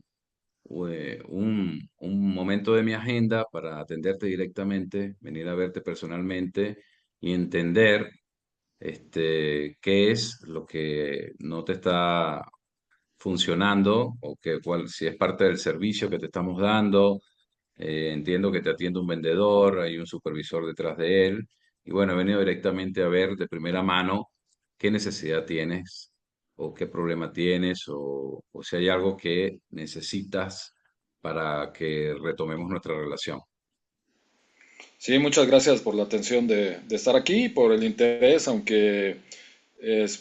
un momento de mi agenda para atenderte directamente, venir a verte personalmente y entender qué es lo que no te está funcionando o si es parte del servicio que te estamos dando. Entiendo que te atiende un vendedor, hay un supervisor detrás de él. Y bueno, he venido directamente a ver de primera mano qué necesidad tienes o qué problema tienes o si hay algo que necesitas para que retomemos nuestra relación. Sí, muchas gracias por la atención de estar aquí, por el interés, aunque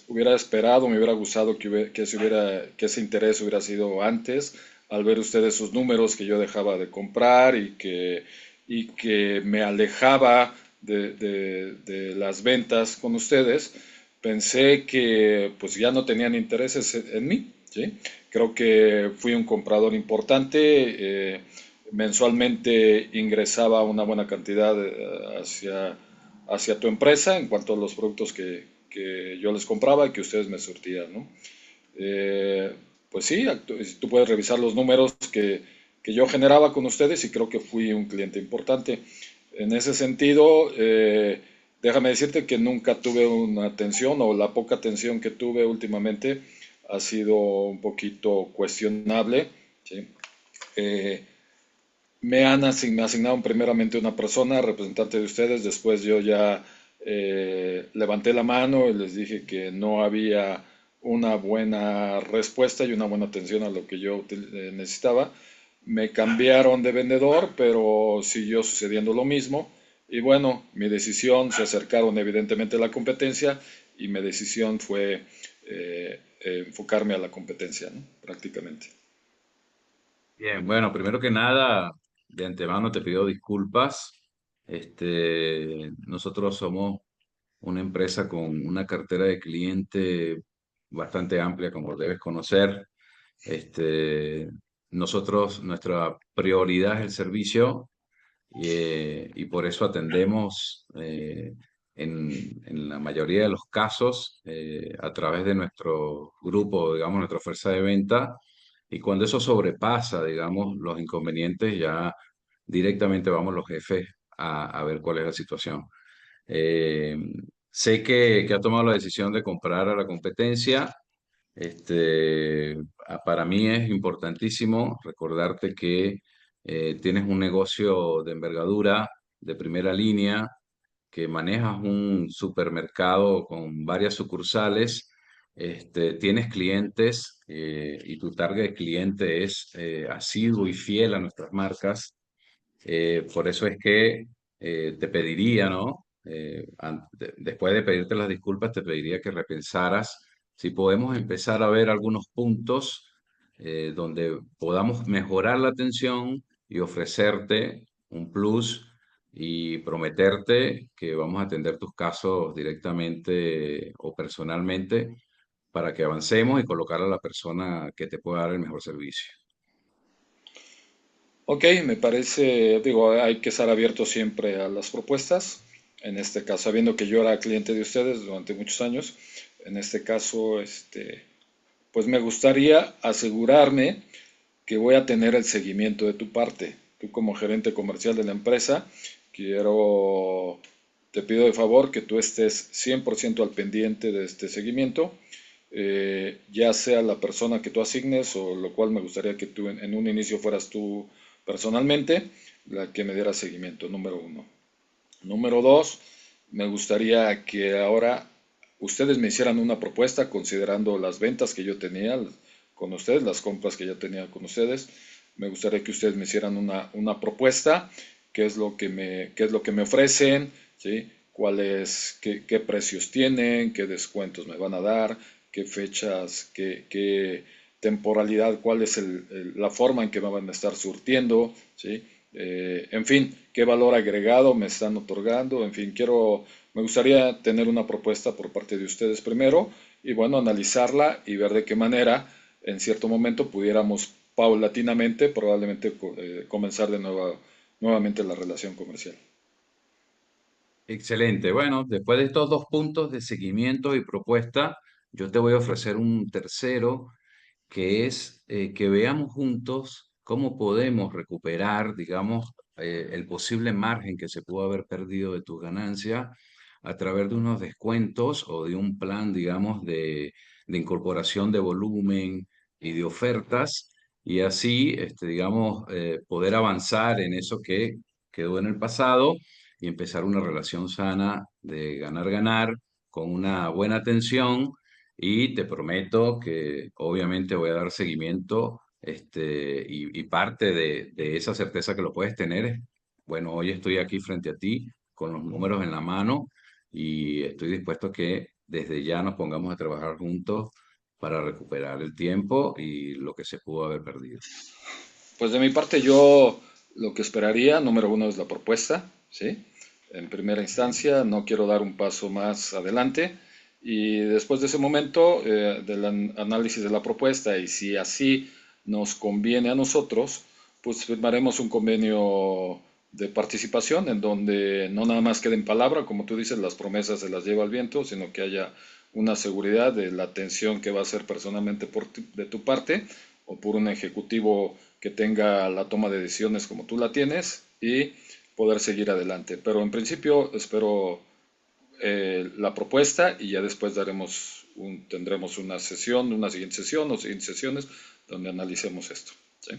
hubiera esperado, me hubiera gustado que ese interés hubiera sido antes, al ver ustedes sus números que yo dejaba de comprar y que me alejaba de las ventas con ustedes. Pensé que pues ya no tenían intereses en mí, ¿sí? Creo que fui un comprador importante. Mensualmente ingresaba una buena cantidad hacia tu empresa en cuanto a los productos que yo les compraba y que ustedes me surtían, ¿no? Eh, pues sí, tú puedes revisar los números que yo generaba con ustedes y creo que fui un cliente importante. En ese sentido, déjame decirte que nunca tuve una atención, o la poca atención que tuve últimamente ha sido un poquito cuestionable, ¿sí? Eh, me asignaron primeramente una persona, representante de ustedes, después yo ya levanté la mano y les dije que no había una buena respuesta y una buena atención a lo que yo necesitaba. Me cambiaron de vendedor, pero siguió sucediendo lo mismo. Y bueno, mi decisión, se acercaron evidentemente a la competencia y mi decisión fue enfocarme a la competencia, ¿no? Prácticamente. Bien, bueno, primero que nada, de antemano te pido disculpas. Nosotros somos una empresa con una cartera de cliente bastante amplia, como debes conocer. Este, nuestra prioridad es el servicio y por eso atendemos en la mayoría de los casos a través de nuestro grupo, digamos, nuestra fuerza de venta. Y cuando eso sobrepasa, digamos, los inconvenientes, ya directamente vamos los jefes a ver cuál es la situación. Eh, Sé que ha tomado la decisión de comprar a la competencia. Para mí es importantísimo recordarte que tienes un negocio de envergadura, de primera línea, que manejas un supermercado con varias sucursales, tienes clientes y tu target de cliente es asiduo y fiel a nuestras marcas. Por eso es que te pediría, ¿no? Después de pedirte las disculpas, te pediría que repensaras si podemos empezar a ver algunos puntos donde podamos mejorar la atención y ofrecerte un plus y prometerte que vamos a atender tus casos directamente o personalmente para que avancemos y colocar a la persona que te pueda dar el mejor servicio. Ok, me parece, digo, hay que estar abierto siempre a las propuestas. En este caso, sabiendo que yo era cliente de ustedes durante muchos años, en este caso, pues me gustaría asegurarme que voy a tener el seguimiento de tu parte. Tú como gerente comercial de la empresa, te pido de favor que tú estés 100% al pendiente de este seguimiento, ya sea la persona que tú asignes, o lo cual me gustaría que tú en un inicio fueras tú personalmente la que me diera seguimiento, número uno. Número dos, me gustaría que ahora ustedes me hicieran una propuesta considerando las ventas que yo tenía con ustedes, las compras que ya tenía con ustedes. Me gustaría que ustedes me hicieran una propuesta, qué es lo que me ofrecen, ¿sí? Qué precios tienen, qué descuentos me van a dar, qué fechas, qué temporalidad, cuál es la forma en que me van a estar surtiendo, ¿sí? En fin, qué valor agregado me están otorgando, en fin, me gustaría tener una propuesta por parte de ustedes primero y bueno, analizarla y ver de qué manera en cierto momento pudiéramos paulatinamente probablemente comenzar nuevamente la relación comercial. Excelente. Bueno, después de estos dos puntos de seguimiento y propuesta, yo te voy a ofrecer un tercero, que es que veamos juntos cómo podemos recuperar, digamos, el posible margen que se pudo haber perdido de tu ganancia a través de unos descuentos o de un plan, digamos, de incorporación de volumen y de ofertas, y así, digamos, poder avanzar en eso que quedó en el pasado y empezar una relación sana de ganar-ganar con una buena atención. Y te prometo que obviamente voy a dar seguimiento, y parte de esa certeza que lo puedes tener es, bueno, hoy estoy aquí frente a ti con los números en la mano y estoy dispuesto a que desde ya nos pongamos a trabajar juntos para recuperar el tiempo y lo que se pudo haber perdido. Pues de mi parte yo lo que esperaría, número uno, es la propuesta, ¿sí? En primera instancia, no quiero dar un paso más adelante y después de ese momento del análisis de la propuesta, y si así nos conviene a nosotros, pues firmaremos un convenio de participación en donde no nada más quede en palabra, como tú dices, las promesas se las lleva al viento, sino que haya una seguridad de la atención que va a ser personalmente de tu parte o por un ejecutivo que tenga la toma de decisiones como tú la tienes y poder seguir adelante. Pero en principio espero la propuesta y ya después tendremos una siguiente sesión o siguientes sesiones donde analicemos esto, ¿sí?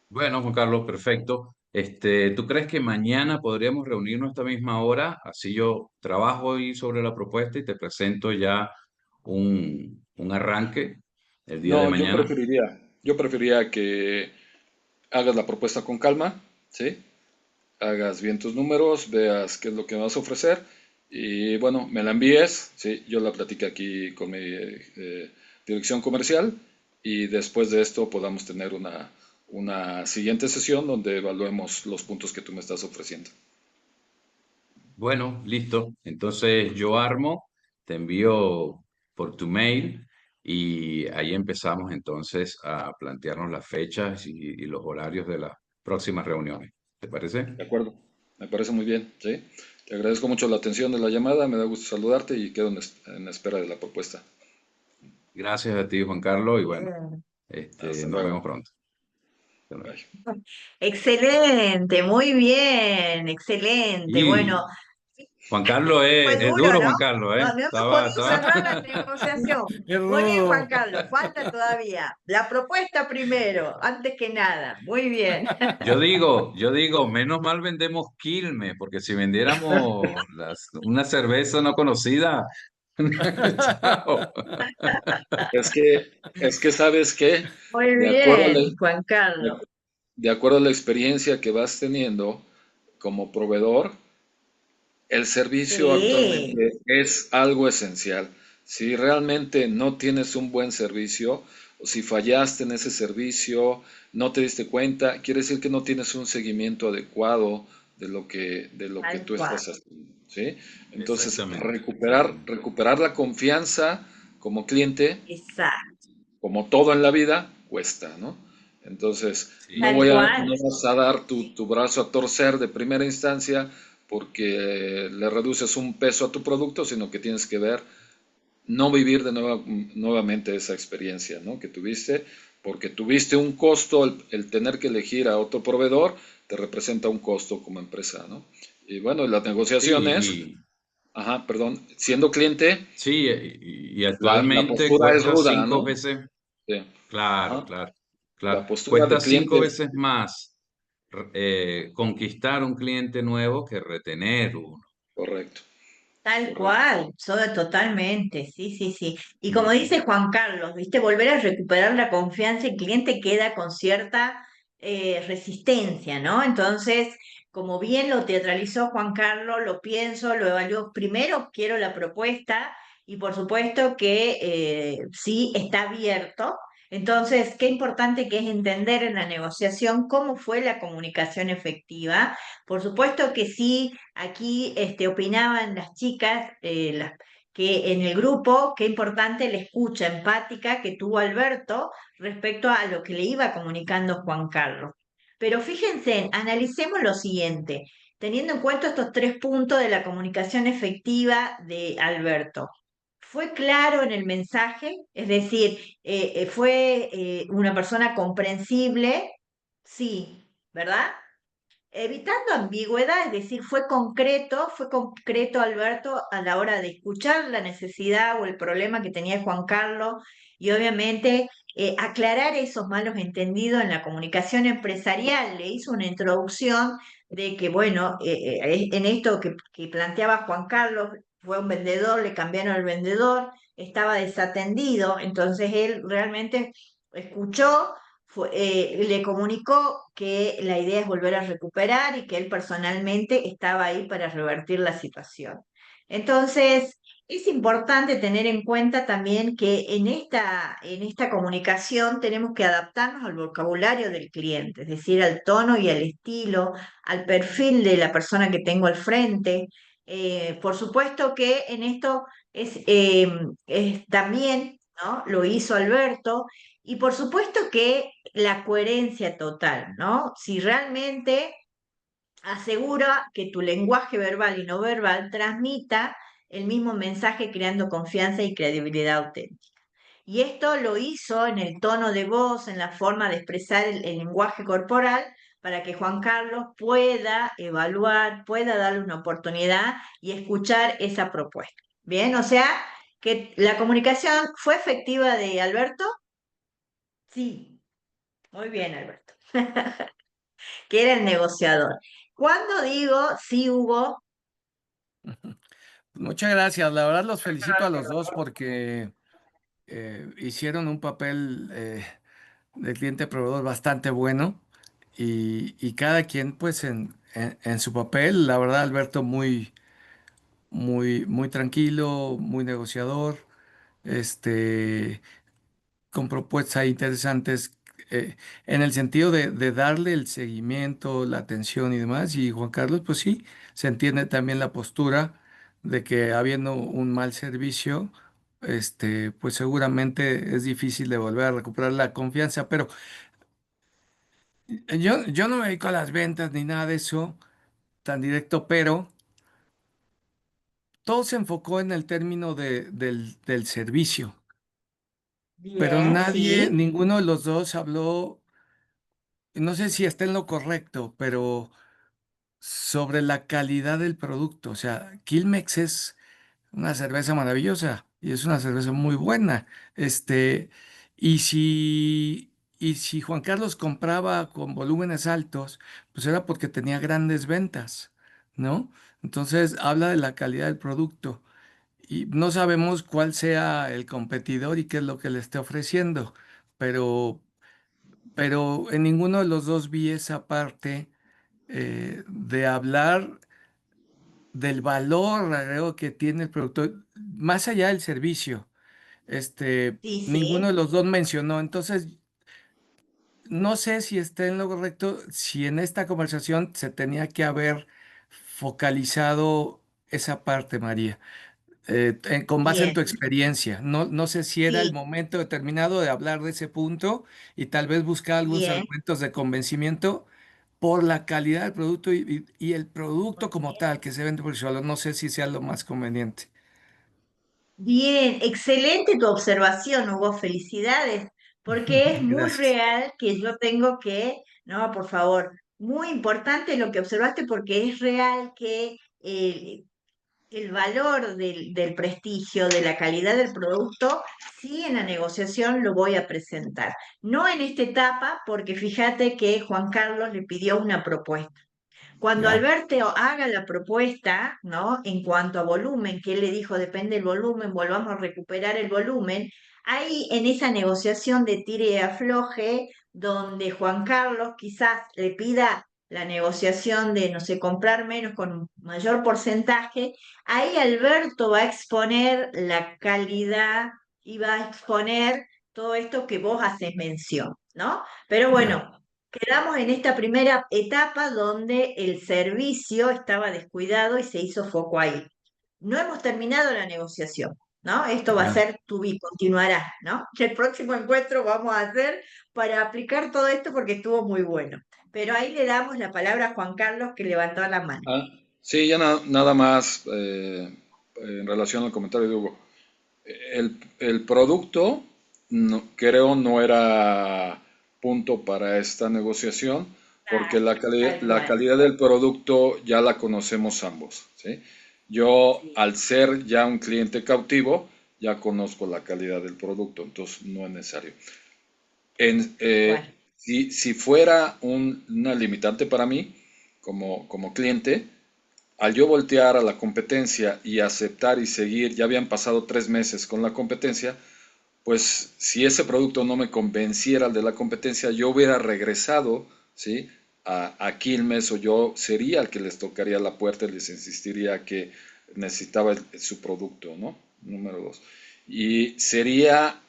Bueno, Juan Carlos, perfecto. ¿Tú crees que mañana podríamos reunirnos a esta misma hora? Así yo trabajo hoy sobre la propuesta y te presento ya un arranque el día de No, mañana. yo preferiría que hagas la propuesta con calma, ¿sí? Hagas bien tus números, veas qué es lo que vas a ofrecer y bueno, me la envíes, ¿sí? Yo la platico aquí con mi dirección comercial y después de esto podamos tener una siguiente sesión donde evaluemos los puntos que tú me estás ofreciendo. Bueno, listo. Entonces yo armo, te envío por tu mail y ahí empezamos entonces a plantearnos las fechas y los horarios de las próximas reuniones. ¿Te parece? ¿De acuerdo? Me parece muy bien, ¿sí? Te agradezco mucho la atención de la llamada, me da gusto saludarte y quedo en espera de la propuesta. Gracias a ti, Juan Carlos, y bueno, Bien. Hasta nos vemos luego. pronto. Hasta luego. Bye. Excelente, muy bien, excelente. Y Bueno, Juan Carlos Fue es duro, duro, ¿no? Juan Carlos, ¿eh? No, no hemos podido cerrar la negociación. Qué Muy bien, rudo. Juan Carlos, falta todavía. La propuesta primero, antes que nada. Muy bien. Yo digo, menos mal vendemos Quilmes, porque si vendiéramos una cerveza no conocida, chao. Es que ¿sabes qué? Muy De acuerdo a la, bien, Juan de, Carlos. de acuerdo a la experiencia que vas teniendo como proveedor, el servicio Sí, actualmente es algo esencial. Si realmente no tienes un buen servicio, o si fallaste en ese servicio, no te diste cuenta, quiere decir que no tienes un seguimiento adecuado de lo que tal tú cual. estás haciendo, ¿sí? Entonces, Exactamente, exactamente. recuperar la confianza como cliente, Exacto, como todo en la vida, cuesta, ¿no? Entonces, no tal Sí, cual. no vas a dar tu brazo a torcer de primera instancia porque le reduces un peso a tu producto, sino que tienes que ver, no vivir nuevamente esa experiencia, ¿no? que tuviste, porque tuviste un costo, el tener que elegir a otro proveedor te representa un costo como empresa, ¿no? Y bueno, las sí, negociaciones, ajá, perdón, siendo cliente, sí, y la actualmente postura es cuesta ruda, cinco ¿no? veces, Sí, claro, ajá. claro, claro, La postura cuesta de cinco cliente, veces más conquistar un cliente nuevo que retener uno. correcto, Tal correcto. cual, totalmente, sí, sí, sí. Y como Ujú. dice Juan Carlos, viste, volver a recuperar la confianza, el cliente queda con cierta resistencia, ¿no? Entonces, como bien lo teatralizó Juan Carlos, lo pienso, lo evalúo. Primero quiero la propuesta y por supuesto que sí está abierto. Entonces, qué importante que es entender en la negociación cómo fue la comunicación efectiva. Por supuesto que sí. Aquí opinaban las chicas que en el grupo, qué importante la escucha empática que tuvo Alberto respecto a lo que le iba comunicando Juan Carlos. Pero fíjense, analicemos lo siguiente, teniendo en cuenta estos tres puntos de la comunicación efectiva de Alberto. ¿Fue claro en el mensaje? Es decir, ¿fue una persona comprensible? Sí, ¿verdad? Evitando ambigüedad, es decir, fue concreto Alberto a la hora de escuchar la necesidad o el problema que tenía Juan Carlos y obviamente aclarar esos malos entendidos en la comunicación empresarial. Le hizo una introducción de que, bueno, en esto que planteaba Juan Carlos, fue un vendedor, le cambiaron el vendedor, estaba desatendido, entonces él realmente escuchó le comunicó que la idea es volver a recuperar y que él personalmente estaba ahí para revertir la situación. Entonces, es importante tener en cuenta también que en esta comunicación tenemos que adaptarnos al vocabulario del cliente, es decir, al tono y al estilo, al perfil de la persona que tengo al frente. Por supuesto que en esto es también, ¿no? Lo hizo Alberto. Y por supuesto que la coherencia total, ¿no? Si realmente asegura que tu lenguaje verbal y no verbal transmita el mismo mensaje creando confianza y credibilidad auténtica. Y esto lo hizo en el tono de voz, en la forma de expresar el lenguaje corporal, para que Juan Carlos pueda evaluar, pueda darle una oportunidad y escuchar esa propuesta. Bien, o sea que la comunicación fue efectiva de Alberto. Sí, muy bien, Alberto, que era el negociador. Cuando digo sí hubo, Muchas gracias. La verdad los felicito a los dos porque hicieron un papel de cliente proveedor bastante bueno y cada quien pues en su papel, la verdad Alberto muy tranquilo, muy negociador, este, con propuestas interesantes en el sentido de darle el seguimiento, la atención y demás. Y Juan Carlos, pues sí, se entiende también la postura de que habiendo un mal servicio, pues seguramente es difícil de volver a recuperar la confianza. Pero yo no me dedico a las ventas ni nada de eso tan directo, pero todo se enfocó en el término del servicio. Pero bien, nadie, sí, ninguno de los dos habló. No sé si está en lo correcto, pero sobre la calidad del producto. O sea, Quilmex es una cerveza maravillosa y es una cerveza muy buena. Este, y si Juan Carlos compraba con volúmenes altos, pues era porque tenía grandes ventas, ¿no? Entonces habla de la calidad del producto y no sabemos cuál sea el competidor y qué es lo que le esté ofreciendo, pero, pero en ninguno de los dos vi esa parte de hablar del valor agregado que tiene el producto, más allá del servicio. Sí, Ninguno de sí, los dos mencionó. Entonces, no sé si está en lo correcto, si en esta conversación se tenía que haber focalizado esa parte, María, con base en bien, tu experiencia. No, no sé si era el sí, momento determinado de hablar de ese punto y tal vez buscar algunos bien. argumentos de convencimiento por la calidad del producto y el producto como tal que se vende por sí solo. No sé si sea lo más conveniente. Bien, excelente tu observación, Hugo, felicidades, porque es muy Gracias. real que yo tengo que, no, por favor, muy importante lo que observaste porque es real que el valor del prestigio, de la calidad del producto, sí en la negociación lo voy a presentar. No en esta etapa, porque fíjate que Juan Carlos le pidió una propuesta. Cuando Ya, Alberto haga la propuesta, ¿no? En cuanto a volumen, que él le dijo, depende del volumen, volvamos a recuperar el volumen, ahí en esa negociación de tire y afloje, donde Juan Carlos quizás le pida la negociación de, no sé, comprar menos con un mayor porcentaje, ahí Alberto va a exponer la calidad y va a exponer todo esto que vos haces mención, ¿no? Pero ya. bueno. Quedamos en esta primera etapa donde el servicio estaba descuidado y se hizo foco ahí. No hemos terminado la negociación, ¿no? Esto va a Ya. ser to be, continuará, ¿no? El próximo encuentro vamos a hacer para aplicar todo esto porque estuvo muy bueno. Pero ahí le damos la palabra a Juan Carlos que levantó la mano. Ah, sí, ya nada más en relación al comentario de Hugo. El producto creo no era punto para esta negociación porque Tal la cual. calidad del producto ya la conocemos ambos, ¿sí? Yo, Sí, al ser ya un cliente cautivo, ya conozco la calidad del producto, entonces no es necesario. tal cual. Si fuera una limitante para mí como cliente, al yo voltear a la competencia y aceptar y seguir, ya habían pasado 3 meses con la competencia, pues si ese producto no me convenciera al de la competencia, yo hubiera regresado, ¿sí? A Quilmes, o yo sería el que les tocaría la puerta y les insistiría que necesitaba su producto, ¿no? Número dos. Y sería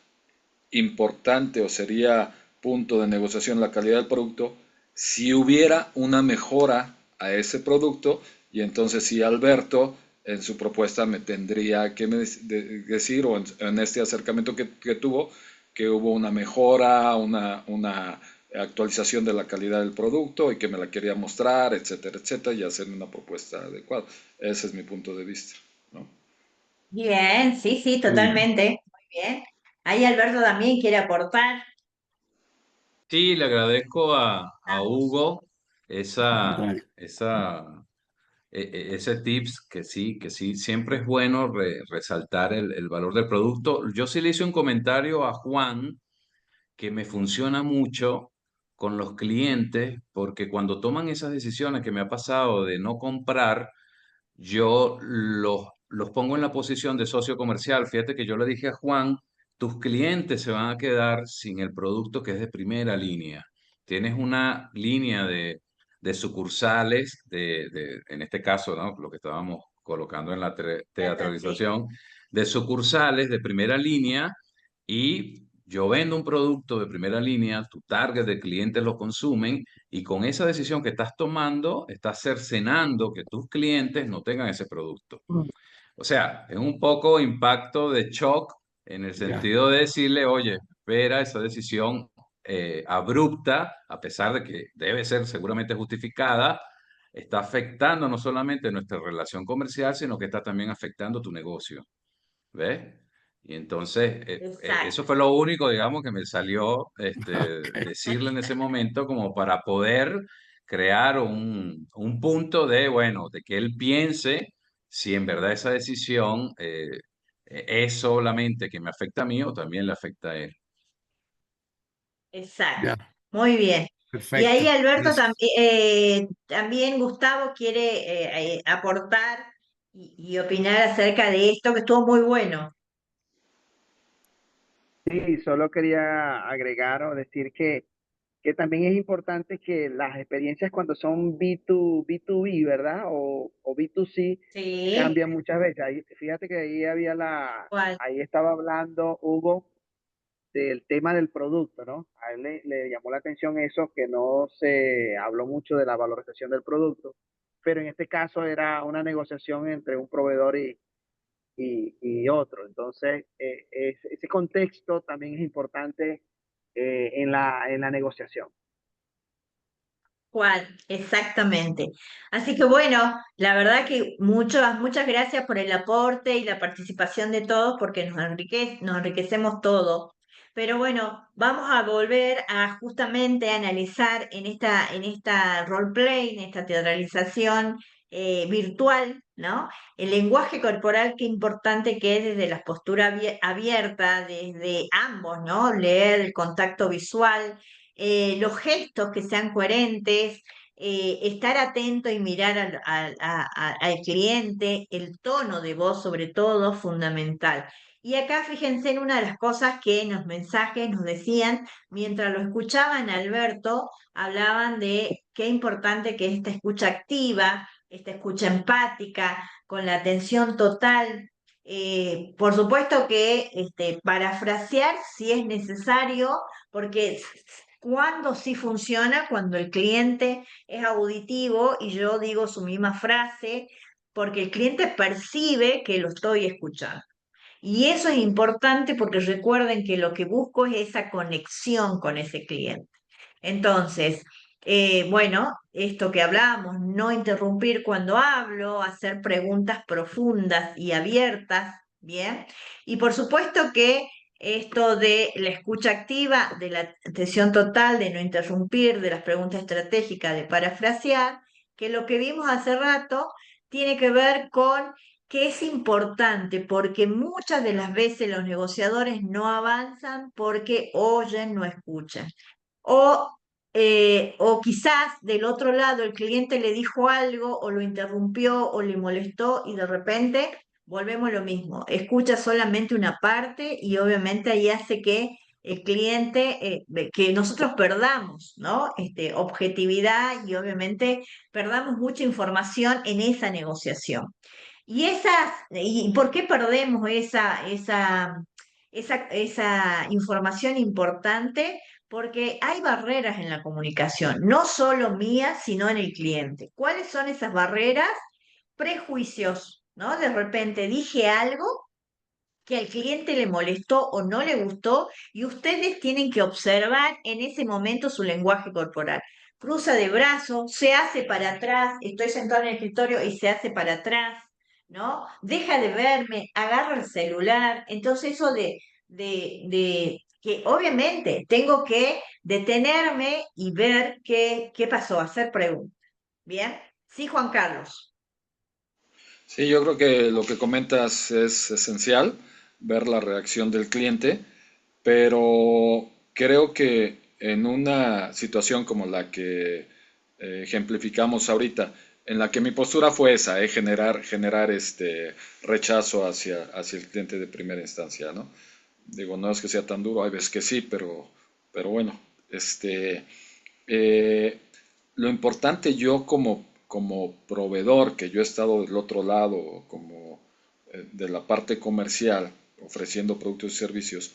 importante o sería punto de negociación la calidad del producto si hubiera una mejora a ese producto, y entonces sí Alberto en su propuesta me tendría que decir, o en este acercamiento que tuvo, que hubo una mejora, una actualización de la calidad del producto y que me la quería mostrar, etcétera, etcétera, y hacerme una propuesta adecuada. Ese es mi punto de vista, ¿no? Bien, sí, sí, Muy bien. totalmente. Muy bien. Ahí Alberto también quiere aportar. Sí, le agradezco a Vamos. Hugo Al esa, contrario. esa, ese tips que sí, siempre es bueno resaltar el valor del producto. Yo sí le hice un comentario a Juan que me funciona mucho con los clientes, porque cuando toman esas decisiones que me ha pasado de no comprar, yo los pongo en la posición de socio comercial. Fíjate que yo le dije a Juan, tus clientes se van a quedar sin el producto que es de primera línea. Tienes una línea de sucursales, en este caso, ¿no? Lo que estábamos colocando en la Sí, teatralización, de sucursales de primera línea, y yo vendo un producto de primera línea, tu target de clientes lo consumen, y con esa decisión que estás tomando, estás cercenando que tus clientes no tengan ese producto. O sea, es un poco impacto de shock en el Ya. sentido de decirle, oye, espera, esa decisión abrupta, a pesar de que debe ser seguramente justificada, está afectando no solamente nuestra relación comercial, sino que está también afectando tu negocio. ¿Ves? Y entonces, eso exacto. fue lo único, digamos, que me salió Ok. decirle en ese momento como para poder crear un punto de, bueno, de que él piense si en verdad esa decisión es solamente que me afecta a mí o también le afecta a él. Exacto, Ya, muy bien. Y ahí perfecto. Alberto Gracias. también Gustavo quiere aportar y opinar acerca de esto que estuvo muy bueno. Sí, solo quería agregar o decir que también es importante que las experiencias cuando son B2B, ¿verdad? O B2C, Sí, cambian muchas veces. Ahí, fíjate que ¿cuál? ahí estaba hablando Hugo del tema del producto, ¿no? A él le llamó la atención eso, que no se habló mucho de la valorización del producto, pero en este caso era una negociación entre un proveedor y otro. Entonces, ese contexto también es importante en la negociación. ¿Cuál? Exactamente. Así que bueno, la verdad que muchas gracias por el aporte y la participación de todos porque nos enriquecemos todos. Pero bueno, vamos a volver a justamente analizar en esta roleplay, en esta teatralización virtual, ¿no? El lenguaje corporal, qué importante que es desde la postura abierta, desde ambos, ¿no? Leer el contacto visual, los gestos que sean coherentes, estar atento y mirar al cliente, el tono de voz sobre todo, fundamental. Y acá fíjense en una de las cosas que en los mensajes nos decían, mientras lo escuchaban Alberto, hablaban de qué importante que es esta escucha activa, esta escucha empática, con la atención total. Por supuesto que parafrasear si es necesario, porque cuando sí funciona, cuando el cliente es auditivo y yo digo su misma frase, porque el cliente percibe que lo estoy escuchando. Y eso es importante porque recuerden que lo que busco es esa conexión con ese cliente. Entonces, bueno, esto que hablábamos, no interrumpir cuando hablo, hacer preguntas profundas y abiertas, ¿bien? Y por supuesto que esto de la escucha activa, de la atención total, de no interrumpir, de las preguntas estratégicas, de parafrasear, que lo que vimos hace rato tiene que ver con que es importante porque muchas de las veces los negociadores no avanzan porque oyen, no escuchan. O, o quizás del otro lado el cliente le dijo algo o lo interrumpió o le molestó y de repente volvemos a lo mismo. Escucha solamente una parte y obviamente ahí hace que el cliente, que nosotros perdamos, ¿no? Objetividad y obviamente perdamos mucha información en esa negociación. ¿Y por qué perdemos esa información importante? Porque hay barreras en la comunicación, no solo mías, sino en el cliente. ¿Cuáles son esas barreras? Prejuicios, ¿no? De repente dije algo que al cliente le molestó o no le gustó y ustedes tienen que observar en ese momento su lenguaje corporal. Cruza de brazos, se hace para atrás, estoy sentado en el escritorio y se hace para atrás, ¿no? Deja de verme, agarra el celular. Entonces eso de que obviamente tengo que detenerme y ver qué pasó, hacer preguntas. ¿Bien? Sí, Juan Carlos. Sí, yo creo que lo que comentas es esencial, ver la reacción del cliente, pero creo que en una situación como la que ejemplificamos ahorita, en la que mi postura fue esa, generar este rechazo hacia el cliente de primera instancia, ¿no? Digo, no es que sea tan duro, hay veces que sí, pero bueno, eh, lo importante yo como proveedor, que yo he estado del otro lado, como de la parte comercial, ofreciendo productos y servicios,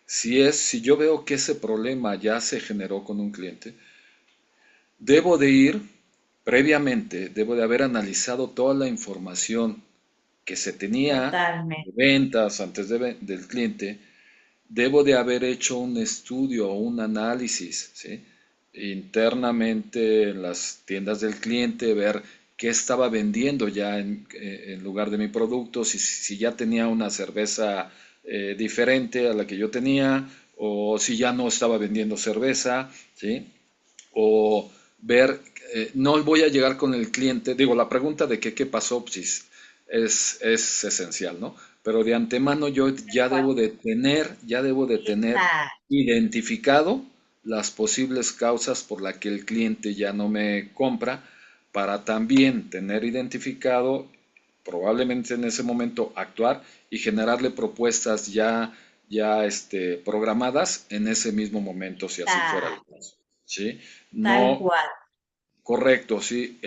si yo veo que ese problema ya se generó con un cliente, debo de ir previamente, debo de haber analizado toda la información que se tenía de Totalmente. ventas antes del cliente, debo de haber hecho un estudio o un análisis, ¿sí? Internamente en las tiendas del cliente, ver qué estaba vendiendo ya en lugar de mi producto, si ya tenía una cerveza diferente a la que yo tenía, o si ya no estaba vendiendo cerveza, ¿sí? O ver, no voy a llegar con el cliente, digo, la pregunta de que qué pasó, pues es esencial, ¿no? Pero de antemano yo ya debo de tener Exacto, identificado las posibles causas por las que el cliente ya no me compra, para también tener identificado, probablemente en ese momento actuar y generarle propuestas programadas en ese mismo momento, si así fuera el caso. ¿Sí? tal No, cual. correcto, sí.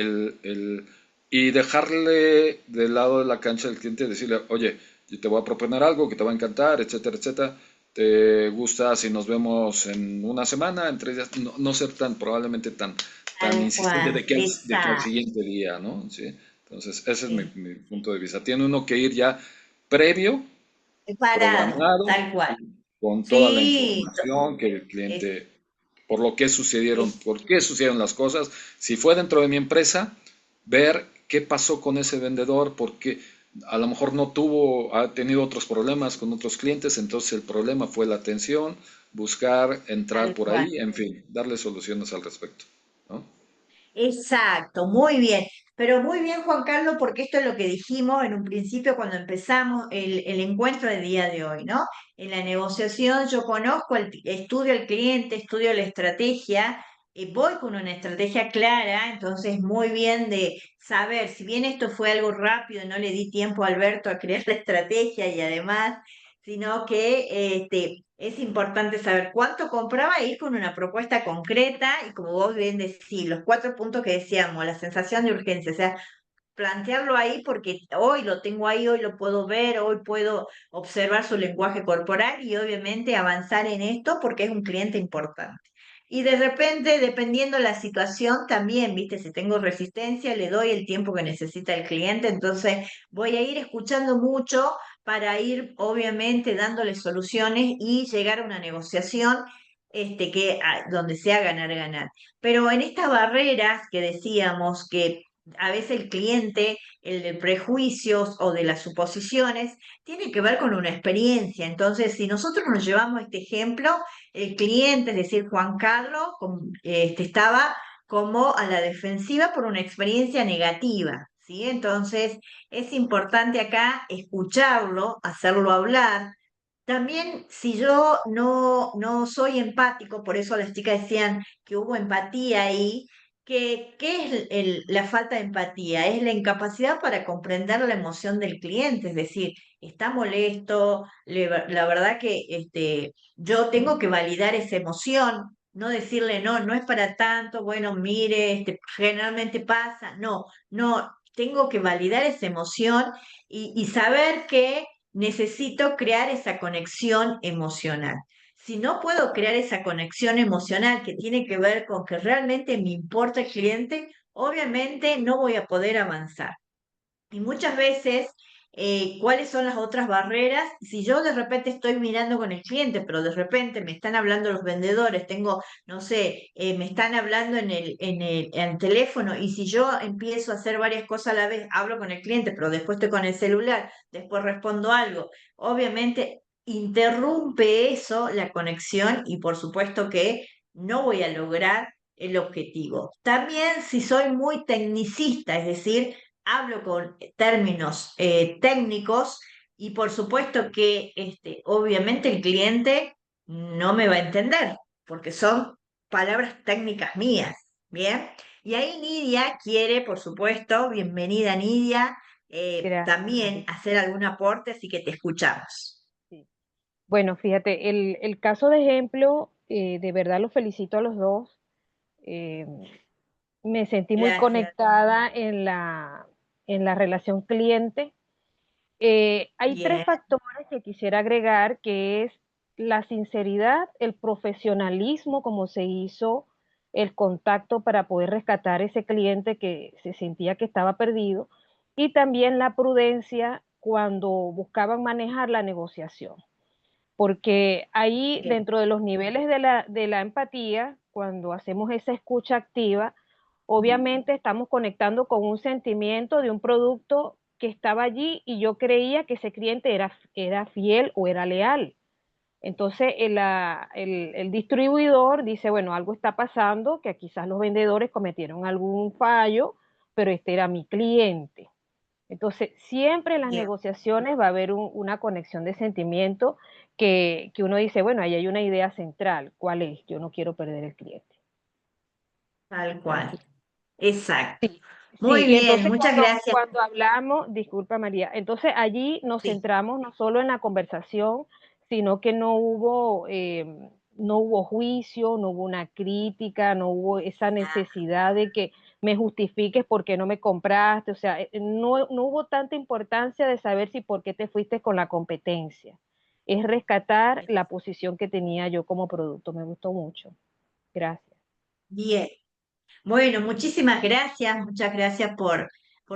Y dejarle del lado de la cancha del cliente, decirle, oye, yo te voy a proponer algo que te va a encantar, etcétera, etcétera. ¿Te gusta si nos vemos en una semana, en 3 días? No, no ser probablemente tan Tal insistente cual, de que al exacto, siguiente día, ¿no? Sí. Entonces, ese es sí. mi punto de vista. Tiene uno que ir ya previo, Parado, programado, tal cual. con toda la Sí, información que el es, cliente, por es qué sucedieron las cosas. Si fue dentro de mi empresa, ver qué pasó con ese vendedor, porque a lo mejor ha tenido otros problemas con otros clientes, entonces el problema fue la atención, buscar entrar tal por cual. ahí, en fin, darle soluciones al respecto, ¿no? Exacto, muy bien. Pero muy bien, Juan Carlos, porque esto es lo que dijimos en un principio cuando empezamos el encuentro del día de hoy, ¿no? En la negociación yo conozco, estudio al cliente, estudio la estrategia, voy con una estrategia clara, entonces muy bien de saber, si bien esto fue algo rápido, no le di tiempo a Alberto a crear la estrategia y además, sino que es importante saber cuánto compraba e ir con una propuesta concreta y como vos bien decís, los 4 puntos que decíamos, la sensación de urgencia, o sea, plantearlo ahí porque hoy lo tengo ahí, hoy lo puedo ver, hoy puedo observar su lenguaje corporal y obviamente avanzar en esto porque es un cliente importante. Y de repente, dependiendo la situación, también, viste, si tengo resistencia, le doy el tiempo que necesita el cliente, entonces voy a ir escuchando mucho para ir, obviamente, dándole soluciones y llegar a una negociación donde sea ganar, ganar. Pero en estas barreras que decíamos que a veces el cliente, el de prejuicios o de las suposiciones, tiene que ver con una experiencia. Entonces, si nosotros nos llevamos este ejemplo, el cliente, es decir, Juan Carlos, estaba como a la defensiva por una experiencia negativa, ¿sí? Entonces, es importante acá escucharlo, hacerlo hablar. También si yo no soy empático, por eso las chicas decían que hubo empatía ahí, ¿qué es la falta de empatía? Es la incapacidad para comprender la emoción del cliente, es decir, está molesto, la verdad que yo tengo que validar esa emoción, no decirle no, no es para tanto, bueno, mire, generalmente pasa, no, tengo que validar esa emoción y saber que necesito crear esa conexión emocional. Si no puedo crear esa conexión emocional que tiene que ver con que realmente me importa el cliente, obviamente no voy a poder avanzar. Y muchas veces, ¿cuáles son las otras barreras? Si yo de repente estoy mirando con el cliente, pero de repente me están hablando los vendedores, tengo, no sé, me están hablando en el teléfono, y si yo empiezo a hacer varias cosas a la vez, hablo con el cliente, pero después estoy con el celular, después respondo algo, obviamente interrumpe eso la conexión y por supuesto que no voy a lograr el objetivo. También si soy muy tecnicista, es decir, hablo con términos técnicos y por supuesto que obviamente el cliente no me va a entender porque son palabras técnicas mías, ¿bien? Y ahí Nidia quiere, por supuesto, bienvenida Nidia, Gracias, también Mari. hacer algún aporte, así que te escuchamos. Sí. Bueno, fíjate, el caso de ejemplo, de verdad los felicito a los dos. eh, Me sentí muy Gracias. conectada en la relación cliente. Hay tres Bien, factores que quisiera agregar, que es la sinceridad, el profesionalismo, como se hizo el contacto para poder rescatar ese cliente que se sentía que estaba perdido, y también la prudencia cuando buscaban manejar la negociación. Porque ahí, bien, dentro de los niveles de la empatía, cuando hacemos esa escucha activa, obviamente estamos conectando con un sentimiento de un producto que estaba allí y yo creía que ese cliente era fiel o era leal. Entonces el distribuidor dice, bueno, algo está pasando, que quizás los vendedores cometieron algún fallo, pero este era mi cliente. Entonces, siempre en las Bien, negociaciones va a haber una conexión de sentimiento que uno dice, bueno, ahí hay una idea central. ¿Cuál es? Yo no quiero perder el cliente. tal Así. cual. Exacto. Sí, Muy sí, bien, entonces muchas gracias. cuando hablamos, disculpa María, entonces allí nos Sí. centramos no solo en la conversación, sino que no hubo juicio, no hubo una crítica, no hubo esa necesidad de que me justifiques por qué no me compraste, o sea, no hubo tanta importancia de saber si por qué te fuiste con la competencia. Es rescatar la posición que tenía yo como producto, me gustó mucho. Gracias. Bien. Bueno, muchas gracias por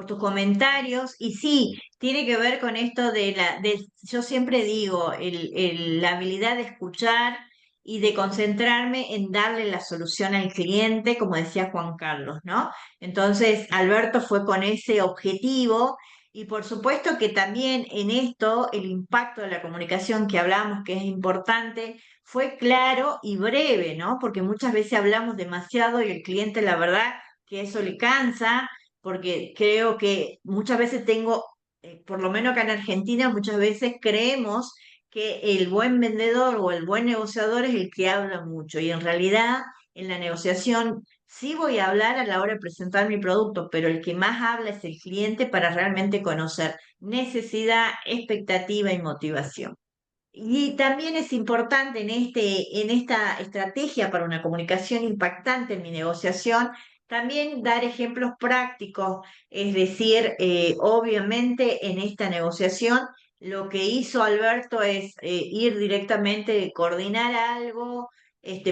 tus comentarios. Y sí, tiene que ver con esto yo siempre digo, la habilidad de escuchar y de concentrarme en darle la solución al cliente, como decía Juan Carlos, ¿no? Entonces, Alberto fue con ese objetivo y por supuesto que también en esto el impacto de la comunicación que hablamos, que es importante, fue claro y breve, ¿no? Porque muchas veces hablamos demasiado y el cliente, la verdad, que eso le cansa, porque creo que muchas veces por lo menos acá en Argentina, muchas veces creemos que el buen vendedor o el buen negociador es el que habla mucho y en realidad en la negociación sí voy a hablar a la hora de presentar mi producto, pero el que más habla es el cliente para realmente conocer necesidad, expectativa y motivación. Y también es importante en esta estrategia para una comunicación impactante en mi negociación, también dar ejemplos prácticos, es decir, obviamente en esta negociación lo que hizo Alberto es ir directamente, coordinar algo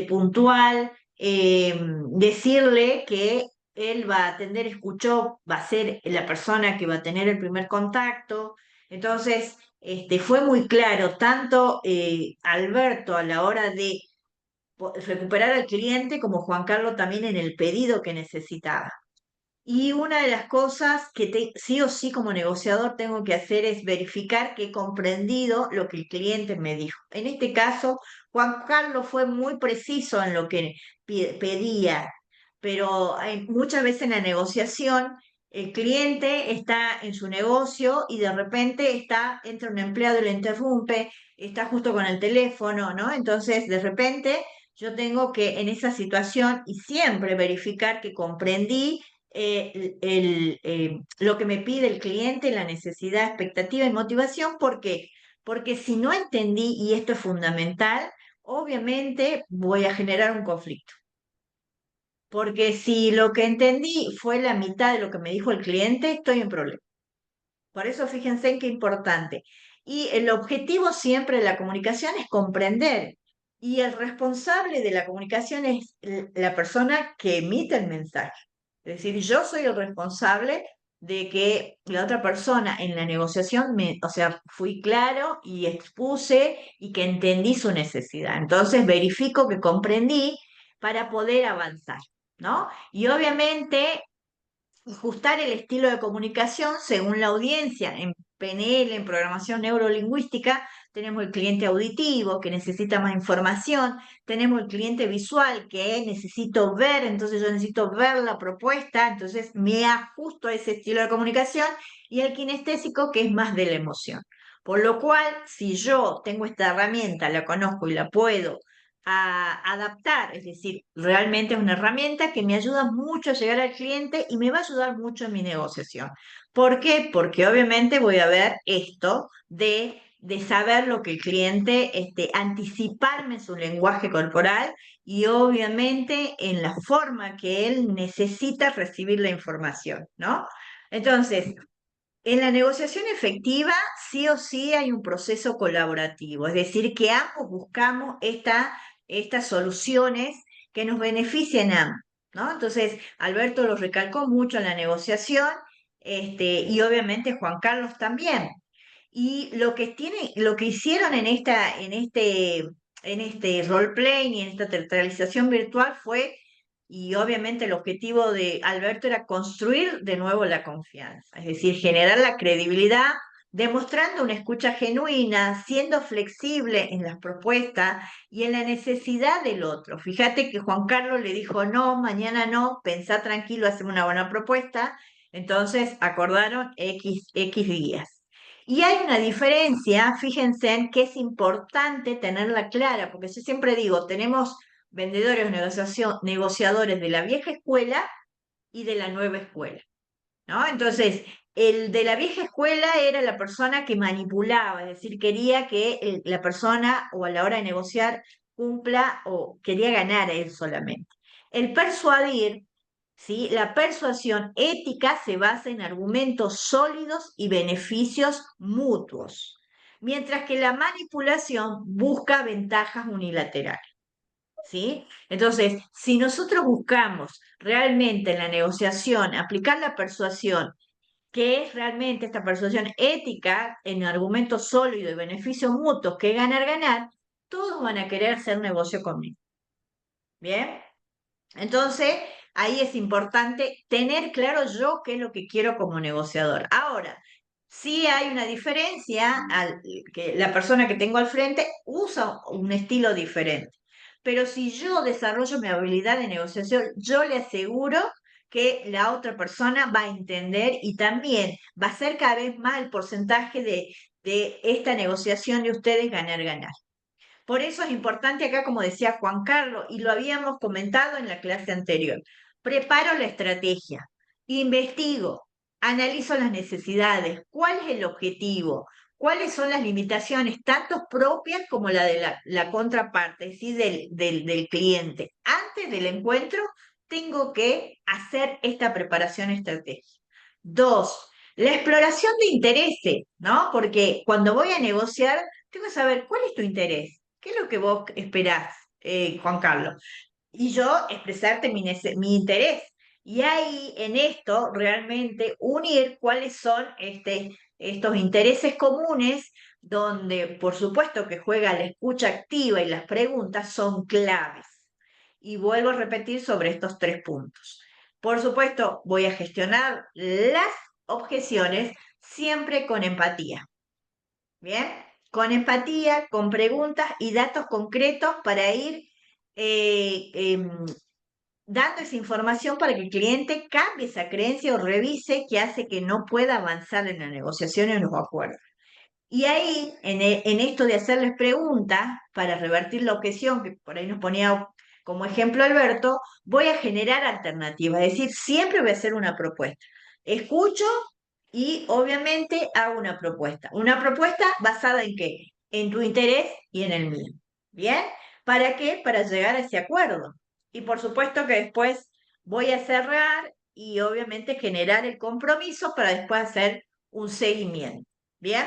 puntual, decirle que él va a atender, escuchó, va a ser la persona que va a tener el primer contacto. Entonces, fue muy claro, tanto Alberto a la hora de recuperar al cliente como Juan Carlos también en el pedido que necesitaba. Y una de las cosas que sí o sí como negociador tengo que hacer es verificar que he comprendido lo que el cliente me dijo. En este caso, Juan Carlos fue muy preciso en lo que pedía, pero muchas veces en la negociación el cliente está en su negocio y de repente entra un empleado y le interrumpe, está justo con el teléfono, ¿no? Entonces, de repente yo tengo que en esa situación y siempre verificar que comprendí lo que me pide el cliente, la necesidad, expectativa y motivación. ¿Por qué? Porque si no entendí, y esto es fundamental, obviamente voy a generar un conflicto. Porque si lo que entendí fue la mitad de lo que me dijo el cliente, estoy en problema. Por eso fíjense en qué importante. Y el objetivo siempre de la comunicación es comprender. Y el responsable de la comunicación es la persona que emite el mensaje. Es decir, yo soy el responsable de que la otra persona en la negociación o sea, fui claro y expuse y que entendí su necesidad. Entonces verifico que comprendí para poder avanzar, ¿no? Y obviamente ajustar el estilo de comunicación según la audiencia. En PNL, en programación neurolingüística, tenemos el cliente auditivo que necesita más información, tenemos el cliente visual que necesito ver, entonces yo necesito ver la propuesta, entonces me ajusto a ese estilo de comunicación, y el kinestésico que es más de la emoción. Por lo cual, si yo tengo esta herramienta, la conozco y la puedo adaptar, es decir, realmente es una herramienta que me ayuda mucho a llegar al cliente y me va a ayudar mucho en mi negociación. ¿Por qué? Porque obviamente voy a ver esto de saber lo que el cliente, anticiparme en su lenguaje corporal y obviamente en la forma que él necesita recibir la información, ¿no? Entonces, en la negociación efectiva, sí o sí hay un proceso colaborativo, es decir, que ambos buscamos estas soluciones que nos beneficien a ambos, ¿no? Entonces, Alberto lo recalcó mucho en la negociación, y obviamente Juan Carlos también. Y lo que hicieron en este roleplay y en esta teatralización virtual fue, y obviamente el objetivo de Alberto era construir de nuevo la confianza, es decir, generar la credibilidad demostrando una escucha genuina, siendo flexible en las propuestas y en la necesidad del otro. Fíjate que Juan Carlos le dijo, no, mañana no, pensá tranquilo, hacemos una buena propuesta. Entonces acordaron X días. Y hay una diferencia, fíjense, en que es importante tenerla clara, porque yo siempre digo, tenemos vendedores, negociadores de la vieja escuela y de la nueva escuela, ¿no? Entonces, el de la vieja escuela era la persona que manipulaba, es decir, quería que la persona o a la hora de negociar cumpla o quería ganar a él solamente. El persuadir, ¿sí? La persuasión ética se basa en argumentos sólidos y beneficios mutuos, mientras que la manipulación busca ventajas unilaterales. ¿Sí? Entonces, si nosotros buscamos realmente en la negociación aplicar la persuasión, que es realmente esta persuasión ética en argumentos sólidos y beneficios mutuos, que ganar, ganar, todos van a querer hacer negocio conmigo. ¿Bien? Entonces, ahí es importante tener claro yo qué es lo que quiero como negociador. Ahora, sí hay una diferencia, que la persona que tengo al frente usa un estilo diferente. Pero si yo desarrollo mi habilidad de negociación, yo le aseguro que la otra persona va a entender y también va a ser cada vez más el porcentaje de esta negociación de ustedes ganar-ganar. Por eso es importante acá, como decía Juan Carlos, y lo habíamos comentado en la clase anterior, preparo la estrategia, investigo, analizo las necesidades, cuál es el objetivo, cuáles son las limitaciones, tanto propias como la de la contraparte, es decir, del cliente. Antes del encuentro, tengo que hacer esta preparación estratégica. Dos, la exploración de intereses, ¿no? Porque cuando voy a negociar, tengo que saber cuál es tu interés. ¿Qué es lo que vos esperás, Juan Carlos? Y yo expresarte mi interés. Y ahí, en esto, realmente unir cuáles son estos intereses comunes, donde por supuesto que juega la escucha activa y las preguntas son claves. Y vuelvo a repetir sobre estos 3 puntos. Por supuesto, voy a gestionar las objeciones siempre con empatía. ¿Bien? Con empatía, con preguntas y datos concretos para ir dando esa información para que el cliente cambie esa creencia o revise qué hace que no pueda avanzar en la negociación y en los acuerdos. Y ahí, en esto de hacerles preguntas para revertir la objeción, que por ahí nos ponía como ejemplo Alberto, voy a generar alternativas, es decir, siempre voy a hacer una propuesta. Escucho y obviamente hago una propuesta. Una propuesta basada en qué? En tu interés y en el mío. ¿Bien? ¿Para qué? Para llegar a ese acuerdo. Y por supuesto que después voy a cerrar y obviamente generar el compromiso para después hacer un seguimiento. ¿Bien?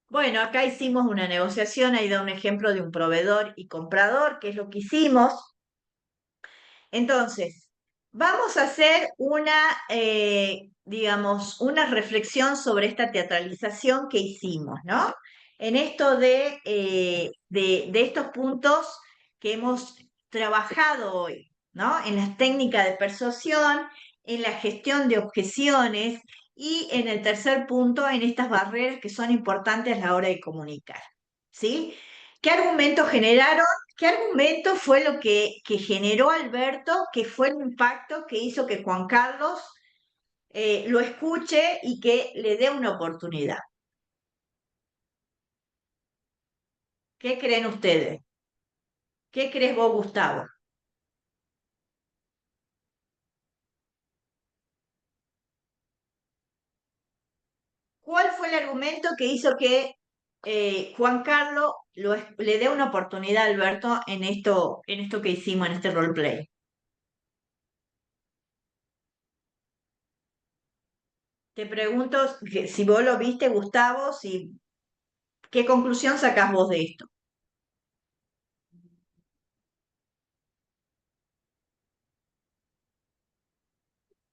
Bueno, acá hicimos una negociación, ahí da un ejemplo de un proveedor y comprador, que es lo que hicimos. Entonces, vamos a hacer digamos, una reflexión sobre esta teatralización que hicimos, ¿no? En esto de estos puntos que hemos trabajado hoy, ¿no? En las técnicas de persuasión, en la gestión de objeciones y en el tercer punto, en estas barreras que son importantes a la hora de comunicar, ¿sí? ¿Qué argumentos generaron? ¿Qué argumento fue lo que generó Alberto, que fue el impacto que hizo que Juan Carlos lo escuche y que le dé una oportunidad? ¿Qué creen ustedes? ¿Qué crees vos, Gustavo? ¿Cuál fue el argumento que hizo que Juan Carlos le dé una oportunidad a Alberto en esto que hicimos, en este roleplay? Te pregunto si vos lo viste, Gustavo, ¿qué conclusión sacás vos de esto?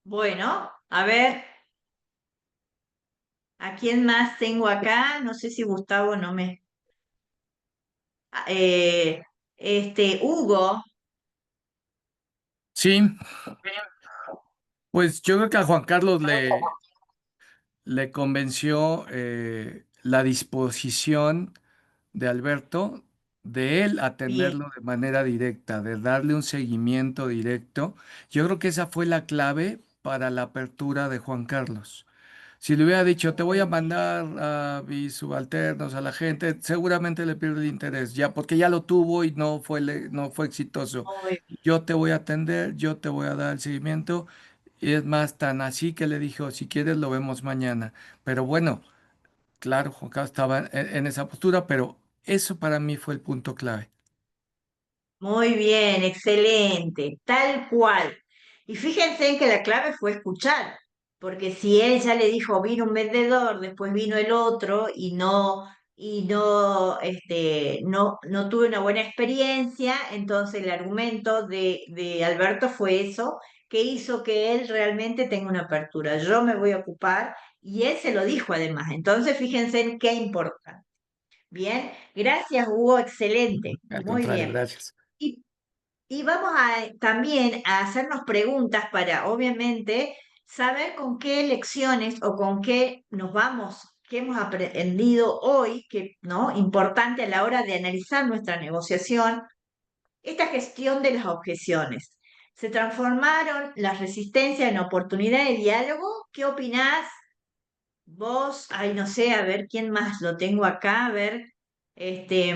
Bueno, a ver, ¿a quién más tengo acá? No sé si Gustavo no me... eh, Hugo, Sí, pues yo creo que a Juan Carlos le convenció la disposición de Alberto, de él Bien, atenderlo de manera directa, de darle un seguimiento directo. Yo creo que esa fue la clave para la apertura de Juan Carlos. Si le hubiera dicho, te voy a muy bien, mandar a mis subalternos, a la gente, seguramente le pierde el interés, ya, porque ya lo tuvo y no fue exitoso. muy bien. Yo te voy a atender, yo te voy a dar el seguimiento. Y es más, tan así que le dijo, si quieres lo vemos mañana. Pero bueno, claro, Juan Carlos estaba en esa postura, pero eso para mí fue el punto clave. Muy bien, excelente, tal cual. Y fíjense en que la clave fue escuchar, porque si él ya le dijo, vino un vendedor, después vino el otro no tuve una buena experiencia, entonces el argumento de Alberto fue eso, que hizo que él realmente tenga una apertura. Yo me voy a ocupar, y él se lo dijo además. Entonces fíjense en qué importa. Bien, gracias, Hugo, excelente, Al muy contrario, bien. gracias. Y y vamos a también a hacernos preguntas para, obviamente, saber con qué lecciones o con qué nos vamos, qué hemos aprendido hoy, que, ¿no? Importante a la hora de analizar nuestra negociación, esta gestión de las objeciones. ¿Se transformaron las resistencias en oportunidad de diálogo? ¿Qué opinás vos? Ay, no sé, a ver quién más lo tengo acá, a ver, este,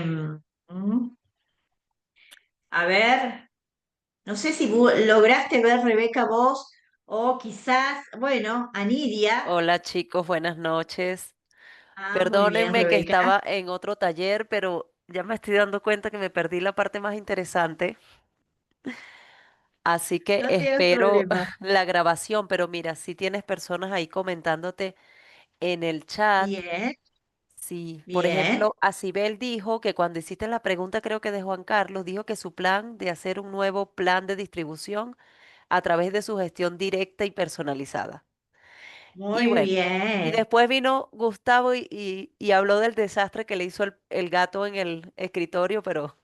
a ver. No sé si lograste ver, Rebeca, vos, o quizás, bueno, a Nidia. Hola chicos, buenas noches. Ah, muy bien, Perdónenme que Rebeca. estaba en otro taller, pero ya me estoy dando cuenta que me perdí la parte más interesante, así que No tienes espero problema. la grabación, pero mira, si tienes personas ahí comentándote en el chat. Bien, Sí, por bien. ejemplo, Acibel dijo que cuando hiciste la pregunta, creo que de Juan Carlos, dijo que su plan de hacer un nuevo plan de distribución a través de su gestión directa y personalizada. Y Muy bueno, y bien. después vino Gustavo y habló del desastre que le hizo el gato en el escritorio, pero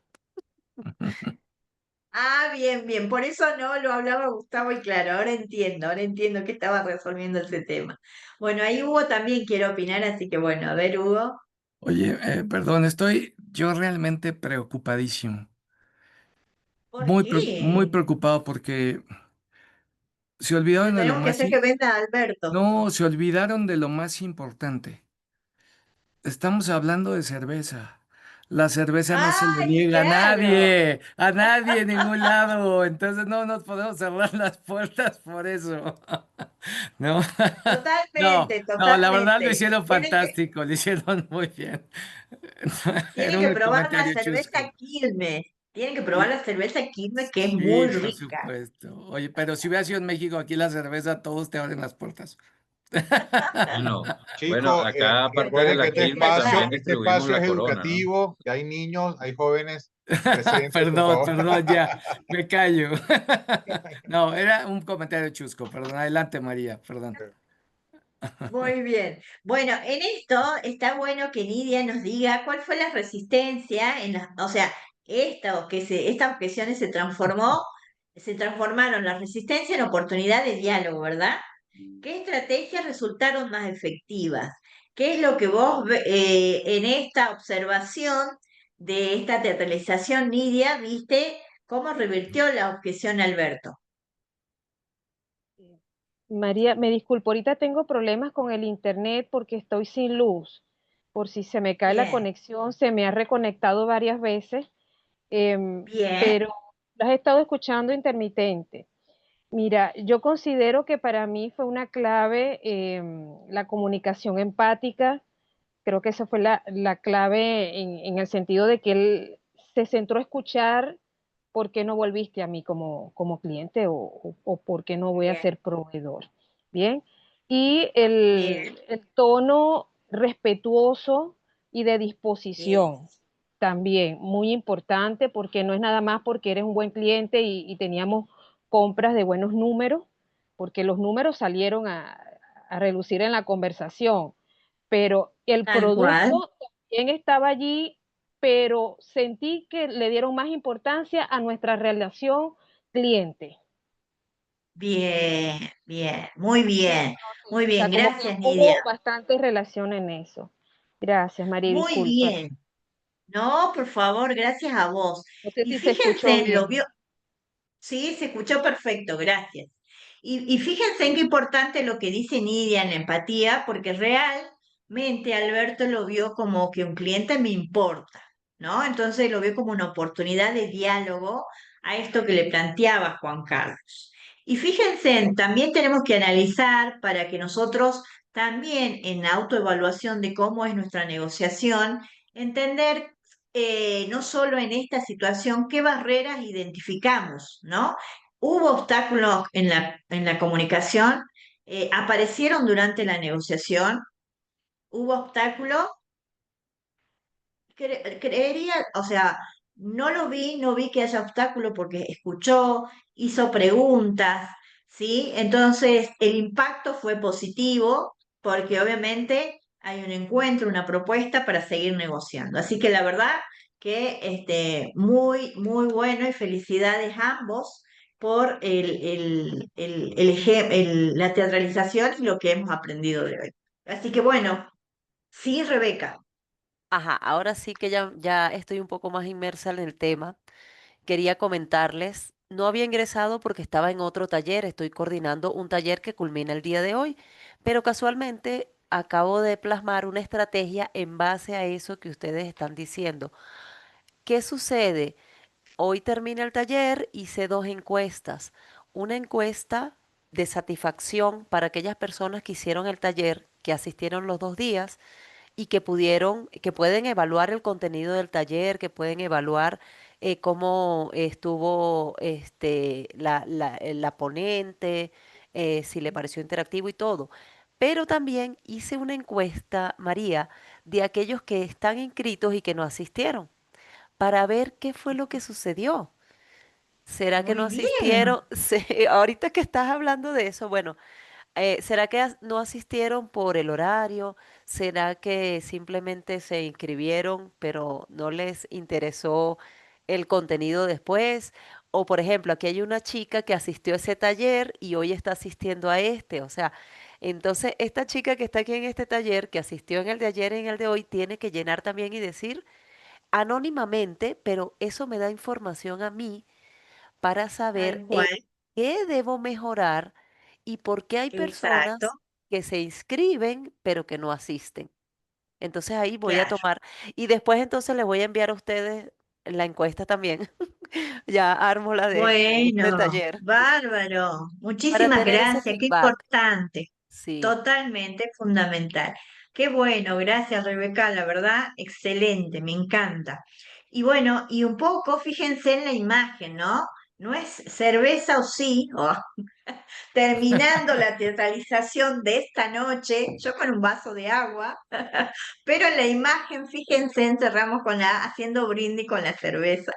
Ah, bien, bien. Por eso no lo hablaba Gustavo y claro, ahora entiendo que estaba resolviendo ese tema. Bueno, ahí Hugo también quiere opinar, así que bueno, a ver, Hugo. Oye, perdón, estoy yo realmente preocupadísimo. ¿Por Muy qué? preocupado porque se Pero olvidaron de lo tenemos que más, hacer que venda a Alberto. no, se olvidaron de lo más importante. Estamos hablando de cerveza. La cerveza no se le ¡Ay, niega claro! a nadie en ningún lado. Entonces no nos podemos cerrar las puertas por eso. No, no, Totalmente, no, la verdad lo totalmente. hicieron Tienen que, fantástico, lo hicieron muy bien. Era Tienen que un probar la comentario cerveza chusco. Quilmes. Tienen que probar Y la cerveza Quilmes, que es muy sí, por rica. supuesto. Oye, pero si hubiera sido en México, aquí la cerveza, todos te abren las puertas. Bueno, bueno, Chicos, acá aparte de recuerden que la Quilmes también este distribuimos espacio la es Corona, ¿no? educativo, y hay niños, hay jóvenes presentes, por Perdón, favor. perdón, ya, me callo. No, era un comentario chusco, perdón. Adelante, María, perdón. Muy bien. Bueno, en esto está bueno que Nidia nos diga cuál fue la resistencia en las, o sea, estas objeciones se transformaron la resistencia en oportunidad de diálogo, ¿verdad? ¿Qué estrategias resultaron más efectivas? ¿Qué es lo que en esta observación de esta teatralización, Nidia, viste cómo revirtió la objeción Alberto? María, me disculpo, ahorita tengo problemas con el internet porque estoy sin luz. Por si se me cae la Bien, conexión, se me ha reconectado varias veces, bien, pero las he estado escuchando intermitente. Mira, yo considero que para mí fue una clave la comunicación empática. Creo que esa fue la clave en el sentido de que él se centró a escuchar por qué no volviste a mí como cliente o por qué no voy a bien, ser proveedor. Bien. Y bien, el tono respetuoso y de bien. disposición también, muy importante porque no es nada más porque eres un buen cliente y teníamos compras de buenos números, porque los números salieron a relucir en la conversación, pero el Tal cual. producto también estaba allí, pero sentí que le dieron más importancia a nuestra relación cliente. Bien, bien, Sí, muy o bien, sea, como que gracias, Nidia. hubo bastante relación en eso. Gracias, María, Muy disculpa. bien. No, por favor, gracias a vos. No sé Y si se escuchó fíjense, lo vio, bien. sí, se escuchó perfecto, gracias. Y fíjense en qué importante lo que dice Nidia en la empatía, porque realmente Alberto lo vio como que un cliente me importa, ¿no? Entonces lo vio como una oportunidad de diálogo a esto que le planteaba Juan Carlos. Y fíjense, también tenemos que analizar para que nosotros también en autoevaluación de cómo es nuestra negociación, entender no solo en esta situación qué barreras identificamos, ¿no? Hubo obstáculos en la comunicación, aparecieron durante la negociación, hubo obstáculos, creería, o sea, no vi que haya obstáculo porque escuchó, hizo preguntas, ¿sí? Entonces, el impacto fue positivo porque obviamente hay un encuentro, una propuesta para seguir negociando. Así que la verdad que muy, muy bueno y felicidades a ambos por la teatralización y lo que hemos aprendido de hoy. Así que bueno, sí, Rebeca. Ajá, ahora sí que ya estoy un poco más inmersa en el tema. Quería comentarles, no había ingresado porque estaba en otro taller, estoy coordinando un taller que culmina el día de hoy, pero casualmente acabo de plasmar una estrategia en base a eso que ustedes están diciendo. ¿Qué sucede? Hoy termina el taller, hice dos encuestas. Una encuesta de satisfacción para aquellas personas que hicieron el taller, que asistieron los 2 días y que pueden evaluar el contenido del taller, que pueden evaluar cómo estuvo la ponente, si le pareció interactivo y todo. Pero también hice una encuesta, María, de aquellos que están inscritos y que no asistieron, para ver qué fue lo que sucedió. ¿Será que no Muy bien. asistieron? Sí, ahorita que estás hablando de eso, bueno, ¿será que no asistieron por el horario? ¿Será que simplemente se inscribieron, pero no les interesó el contenido después? O, por ejemplo, aquí hay una chica que asistió a ese taller y hoy está asistiendo a este. O sea, entonces esta chica que está aquí en este taller, que asistió en el de ayer y en el de hoy, tiene que llenar también y decir anónimamente, pero eso me da información a mí para saber Tal en cual. qué debo mejorar y por qué hay Exacto, personas que se inscriben pero que no asisten. Entonces ahí voy a claro. tomar y después entonces les voy a enviar a ustedes la encuesta también. Ya armo la de Bueno, taller bárbaro. para Muchísimas tener ese gracias. Qué feedback. importante. Sí, Totalmente fundamental. Qué bueno, gracias, Rebeca. La verdad, excelente, me encanta. Y bueno, y un poco, fíjense en la imagen, ¿no? No es cerveza o sí, terminando la teatralización de esta noche, yo con un vaso de agua, pero en la imagen, fíjense, encerramos con haciendo brindis con la cerveza.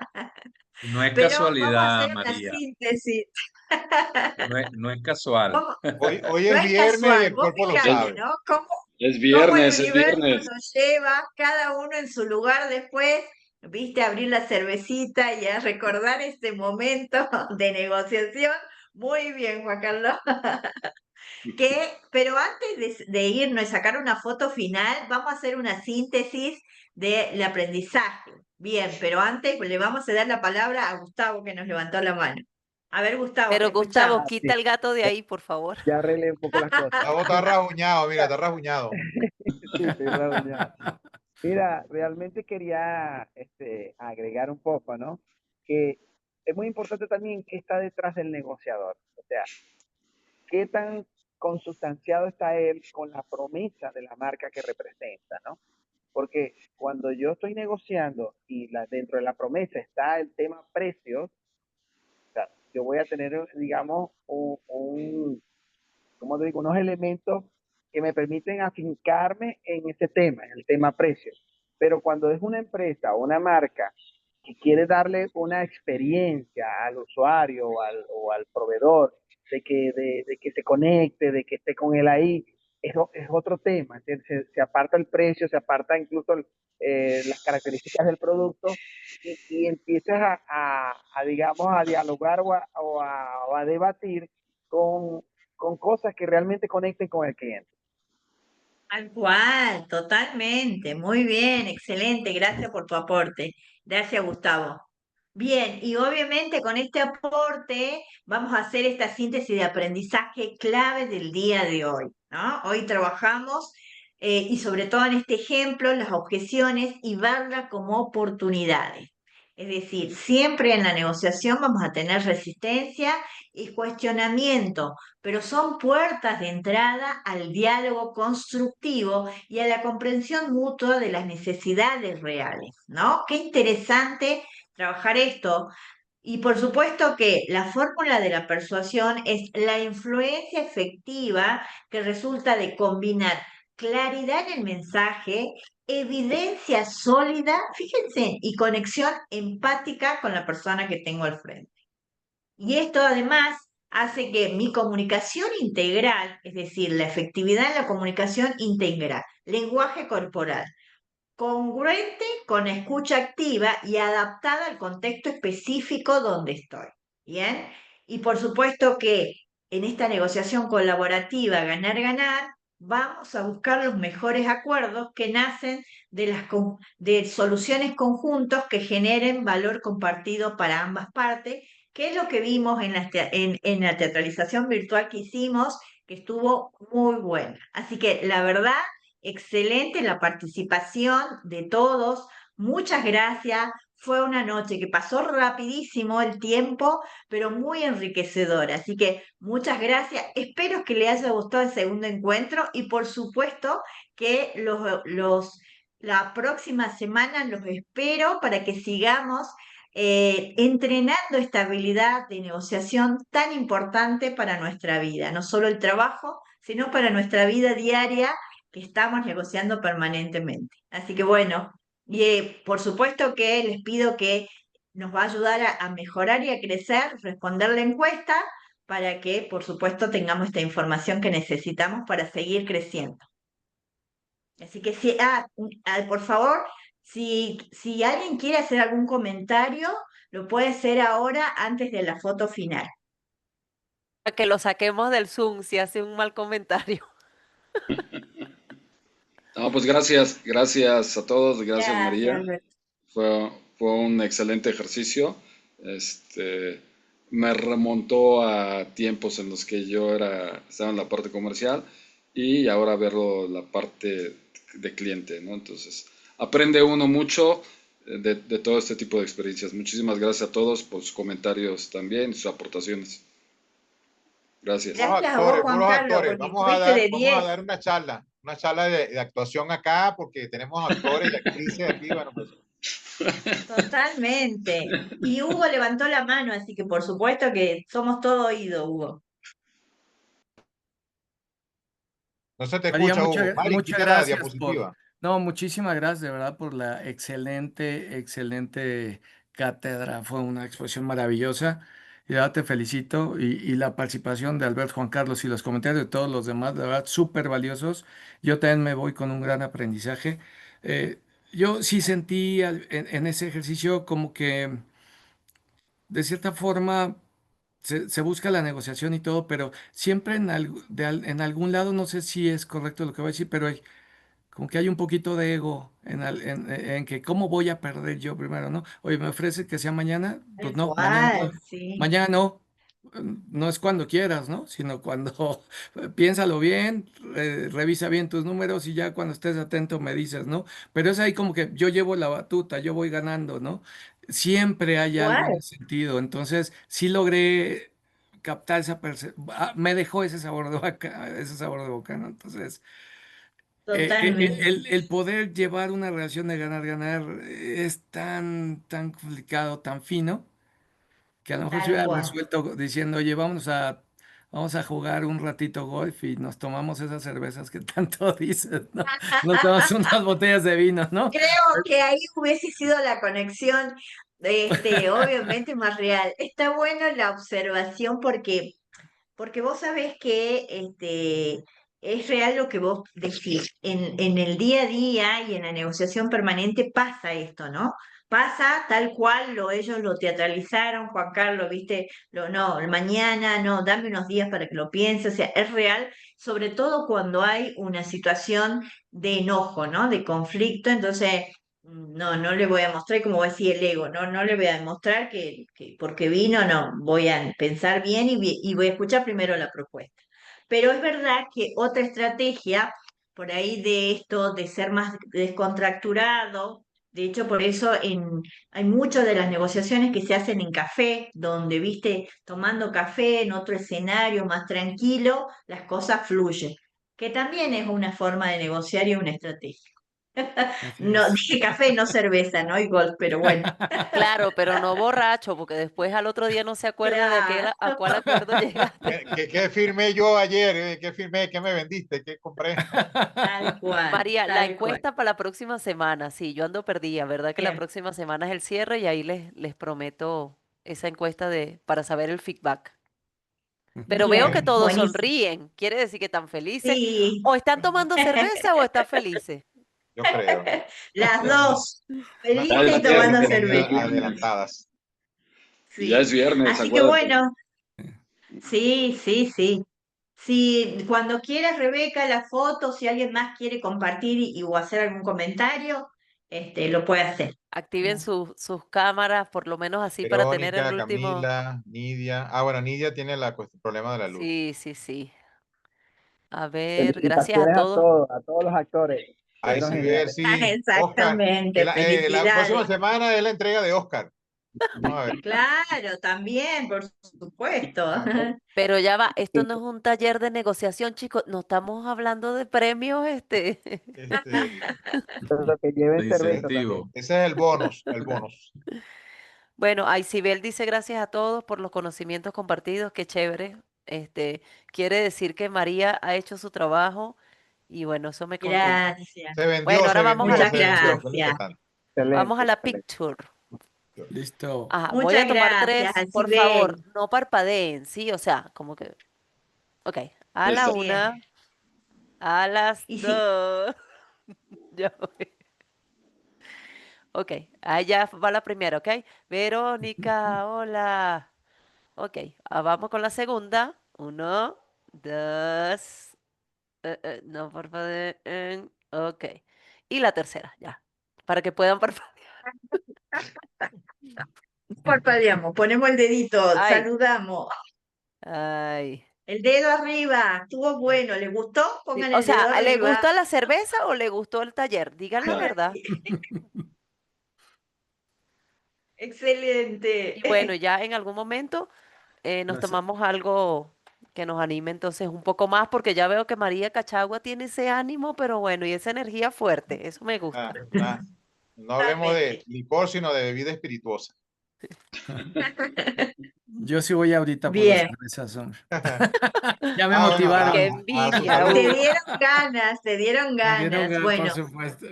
No es Pero vamos a casualidad, hacer una María. síntesis. No es casual. Vamos- Hoy no es es viernes y casual, el vos cuerpo lo Es, fíjate, sabe. ¿no? Cómo el es universo viernes. nos lleva, cada uno en su lugar después, viste, a abrir la cervecita y a recordar este momento de negociación. Muy bien, Juan Carlos. Pero antes de irnos y sacar una foto final, vamos a hacer una síntesis del aprendizaje. Bien, pero antes le vamos a dar la palabra a Gustavo que nos levantó la mano. A ver, Gustavo, te pero Gustavo, escuchamos. quita Sí, el gato de ya, ahí, por favor. ya arreglé un poco las cosas. Gustavo está rajuñado, mira, está rajuñado. Sí, estoy reunido. Mira, realmente quería agregar un poco, ¿no? Que es muy importante también qué está detrás del negociador. O sea, qué tan consustanciado está él con la promesa de la marca que representa, ¿no? Porque cuando yo estoy negociando y dentro de la promesa está el tema precios, o sea, yo voy a tener, digamos, ¿cómo te digo? Unos elementos que me permiten afincarme en ese tema, en el tema precio. Pero cuando es una empresa o una marca que quiere darle una experiencia al usuario o al proveedor de que se conecte, de que esté con él ahí, es otro tema. Se aparta el precio, se aparta incluso las características del producto y empiezas digamos, a dialogar o a debatir con cosas que realmente conecten con el cliente. Tal cual, totalmente. Muy bien, excelente. Gracias por tu aporte. Gracias, Gustavo. Bien, y obviamente con este aporte vamos a hacer esta síntesis de aprendizaje clave del día de hoy, ¿no? Hoy trabajamos y sobre todo en este ejemplo, las objeciones y verlas como oportunidades. Es decir, siempre en la negociación vamos a tener resistencia y cuestionamiento, pero son puertas de entrada al diálogo constructivo y a la comprensión mutua de las necesidades reales, ¿no? Qué interesante trabajar esto. Y por supuesto que la fórmula de la persuasión es la influencia efectiva que resulta de combinar claridad en el mensaje, evidencia sólida, fíjense, y conexión empática con la persona que tengo al frente. Y esto además hace que mi comunicación integral, es decir, la efectividad en la comunicación integral, lenguaje corporal, congruente con escucha activa y adaptada al contexto específico donde estoy. ¿Bien? Y por supuesto que en esta negociación colaborativa ganar-ganar, vamos a buscar los mejores acuerdos que nacen de soluciones conjuntos que generen valor compartido para ambas partes, que es lo que vimos en la teatralización virtual que hicimos, que estuvo muy buena. Así que la verdad, excelente la participación de todos. Muchas gracias. Fue una noche que pasó rapidísimo el tiempo, pero muy enriquecedora. Así que muchas gracias. Espero que les haya gustado el segundo encuentro y por supuesto que la próxima semana los espero para que sigamos entrenando esta habilidad de negociación tan importante para nuestra vida. No solo el trabajo, sino para nuestra vida diaria que estamos negociando permanentemente. Así que bueno, y por supuesto que les pido que nos va a ayudar a mejorar y a crecer, responder la encuesta para que, por supuesto, tengamos esta información que necesitamos para seguir creciendo. Así que sí, por favor, si alguien quiere hacer algún comentario, lo puede hacer ahora antes de la foto final. A que lo saquemos del Zoom si hace un mal comentario. No, pues gracias a todos, gracias Gracias, María. Alberto. Fue un excelente ejercicio. Me remontó a tiempos en los que yo estaba en la parte comercial y ahora verlo la parte de cliente, ¿no? Entonces, aprende uno mucho de todo este tipo de experiencias. Muchísimas gracias a todos por sus comentarios también y sus aportaciones. Gracias. Gracias a vos, Juan Puros Carlos, actores. porque estuviste de Vamos a 10. dar una charla de actuación acá, porque tenemos actores y actrices aquí, bueno, pues. Totalmente. Y Hugo levantó la mano, así que por supuesto que somos todo oído, Hugo. No se te María, escucha, Hugo. Mari, muchas quita la gracias por, diapositiva. no, muchísimas gracias de verdad por la excelente cátedra. Fue una exposición maravillosa. Y de verdad te felicito. Y la participación de Albert, Juan Carlos y los comentarios de todos los demás, de verdad, súper valiosos. Yo también me voy con un gran aprendizaje. Eh, yo sí sentí en ese ejercicio como que de cierta forma se busca la negociación y todo, pero siempre en algún lado, no sé si es correcto lo que voy a decir, pero hay como que hay un poquito de ego en que cómo voy a perder yo primero, ¿no? Oye, me ofrece que sea mañana, pues Tal no, cual, sí. mañana no, no es cuando quieras, ¿no? Sino cuando piénsalo bien, revisa bien tus números y ya cuando estés atento me dices, ¿no? Pero es ahí como que yo llevo la batuta, yo voy ganando, ¿no? Siempre hay algo en Igual, ese sentido, entonces sí logré captar esa percepción, me dejó ese sabor de boca, ¿no? Entonces totalmente. el poder llevar una relación de ganar-ganar es tan complicado, tan fino, que a lo mejor se Tal hubiera cual. resuelto diciendo, oye, vamos a jugar un ratito golf y nos tomamos esas cervezas que tanto dices, ¿no? Nos tomamos unas botellas de vino, ¿no? Creo que ahí hubiese sido la conexión, obviamente más real. Está bueno la observación porque vos sabés que es real lo que vos decís. En el día a día y en la negociación permanente pasa esto, ¿no? pasa tal cual ellos lo teatralizaron, Juan Carlos, viste, no, mañana, no, dame unos días para que lo piense, o sea, es real, sobre todo cuando hay una situación de enojo, ¿no? De conflicto, entonces, no le voy a mostrar, como decía el ego, no le voy a demostrar que porque vino, no, voy a pensar bien y voy a escuchar primero la propuesta. Pero es verdad que otra estrategia por ahí de esto, de ser más descontracturado, de hecho, por eso hay muchas de las negociaciones que se hacen en café, donde, viste, tomando café en otro escenario más tranquilo, las cosas fluyen, que también es una forma de negociar y una estrategia. Así No, es. dije café, no cerveza, no y golf, pero bueno, Claro, pero no borracho, porque después al otro día no se acuerda de claro, a cuál acuerdo llegaste. ¿Qué firmé yo ayer? ¿Qué firmé? ¿Qué me vendiste? ¿Qué compré? tal cual, María, la tal cual. encuesta para la próxima semana, sí, yo ando perdida, ¿verdad? Que la Bien, próxima semana es el cierre y ahí les prometo esa encuesta para saber el feedback. Pero veo que bien, todos buenísimo. sonríen, quiere decir que están felices, Sí, o están tomando cerveza o están felices. Yo creo. las Unas, dos, unas Ya felices es y cervecitas tomando viernes, bien ya es cerveza. viernes. adelantadas. Ya es Sí, viernes, así que acuérdate. bueno, sí, sí, sí. Si cuando quieras, Rebeca, la foto, si alguien más quiere compartir o hacer algún comentario, lo puede hacer. Activen sus cámaras, por lo menos así para tener el Verónica, último. Camila, Nidia. Ah, bueno, Nidia tiene el problema de la luz. Sí, sí, sí. A ver, gracias a Felicitaciones todos. a todos los actores. Ay, Estuvieron sí, ver, geniales. sí. Oscar. Exactamente, La próxima felicidades. semana es la entrega de Oscar. Vamos a ver. Claro, también, por supuesto. Pero ya va, esto no es un taller de negociación, chicos, no estamos hablando de premios, Este, Pero que lleven De cerveza también. incentivo. ese es el bonus, el bonus. Bueno, Aisibel dice gracias a todos por los conocimientos compartidos, qué chévere. Quiere decir que María ha hecho su trabajo y bueno, eso me contenta. Gracias. Bueno, ahora vamos a la Muchas Se vendió, picture. que es lo gracias. importante. Vamos a Excelente, la excelente. picture. Listo. Ajá, voy a Muchas tomar gracias, tres, por favor, Alcibel. no parpadeen, ¿sí? O sea, como que, ok, a la Listo. Bien. una, a las Y sí, dos. Ya voy. Ok, ahí ya va la primera, ¿ok? Verónica, hola. Ok, vamos con la segunda. Uno, dos, no parpadeen. Ok, y la tercera, ya, para que puedan parpadear. parpadeamos, ponemos el dedito, Ay, saludamos. ay. El dedo arriba, estuvo bueno, ¿les gustó? Sí, Pongan o el dedo sea, ¿le arriba. gustó la cerveza o le gustó el taller? Digan la verdad. Excelente. Y bueno, ya en algún momento nos Gracias. tomamos algo que nos anime entonces un poco más, porque ya veo que María Cachagua tiene ese ánimo, pero bueno, y esa energía fuerte, eso me Ah, gusta. ah, no hablemos de Totalmente. licor, sino de bebida espirituosa. Yo sí voy ahorita por las Bien. cervezas, hombre. Ya me Bueno, Qué motivaron. a su envidia, Te salud. dieron ganas, te dieron Me dieron ganas. ganas, por Bueno, supuesto.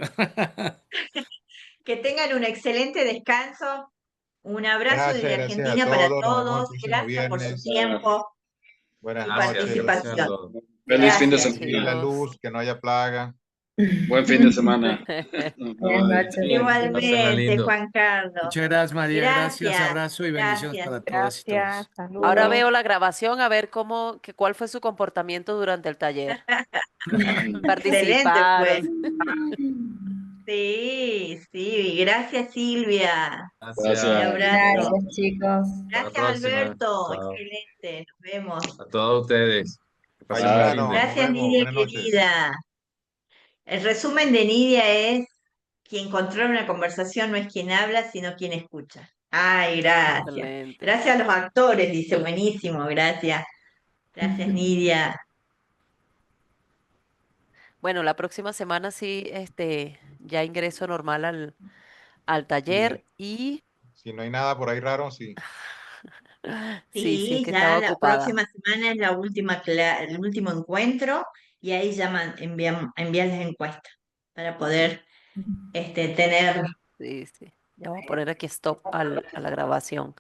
que tengan un excelente descanso. Un abrazo desde Gracias a Argentina para todos. Nos vemos el todos. próximo Gracias por su viernes. tiempo, Buenas su Gracias a noches. participación. todos. Feliz fin de gracias Gracias. Y la semana. chicos. luz, que no haya plaga. Buen fin de semana. Buenas Bye. noches. Pásenla Igualmente, lindo. Juan Carlos. Muchas gracias, María. Gracias, Gracias, abrazo y bendiciones gracias. para todas y Gracias, todos. Ahora saludos. veo la grabación a ver cuál fue su comportamiento durante el taller. Excelente, pues. Participaron. Sí, sí. Gracias, Silvia. Un Gracias. Gracias. abrazo. Gracias, chicos. Hasta la Gracias, próxima. Alberto. Chao. Excelente. Nos vemos. A todos ustedes. Que pasen buen Bye. fin Vallecano, de. nos Gracias, vemos. Nidia Buenas noches. querida. El resumen de Nidia es: quien controla una conversación no es quien habla, sino quien escucha. Ay, gracias. Excelente. Gracias a los actores, dice, buenísimo, gracias. Gracias, Nidia. Bueno, la próxima semana sí, ya ingreso normal al Y taller y si no hay nada por ahí raro, sí. sí, sí, es Sí, que estaba ya la ocupada. próxima semana es la última, el último encuentro y ahí ya envían las encuestas para poder tener. Sí, sí. Ya voy a poner aquí stop a la grabación.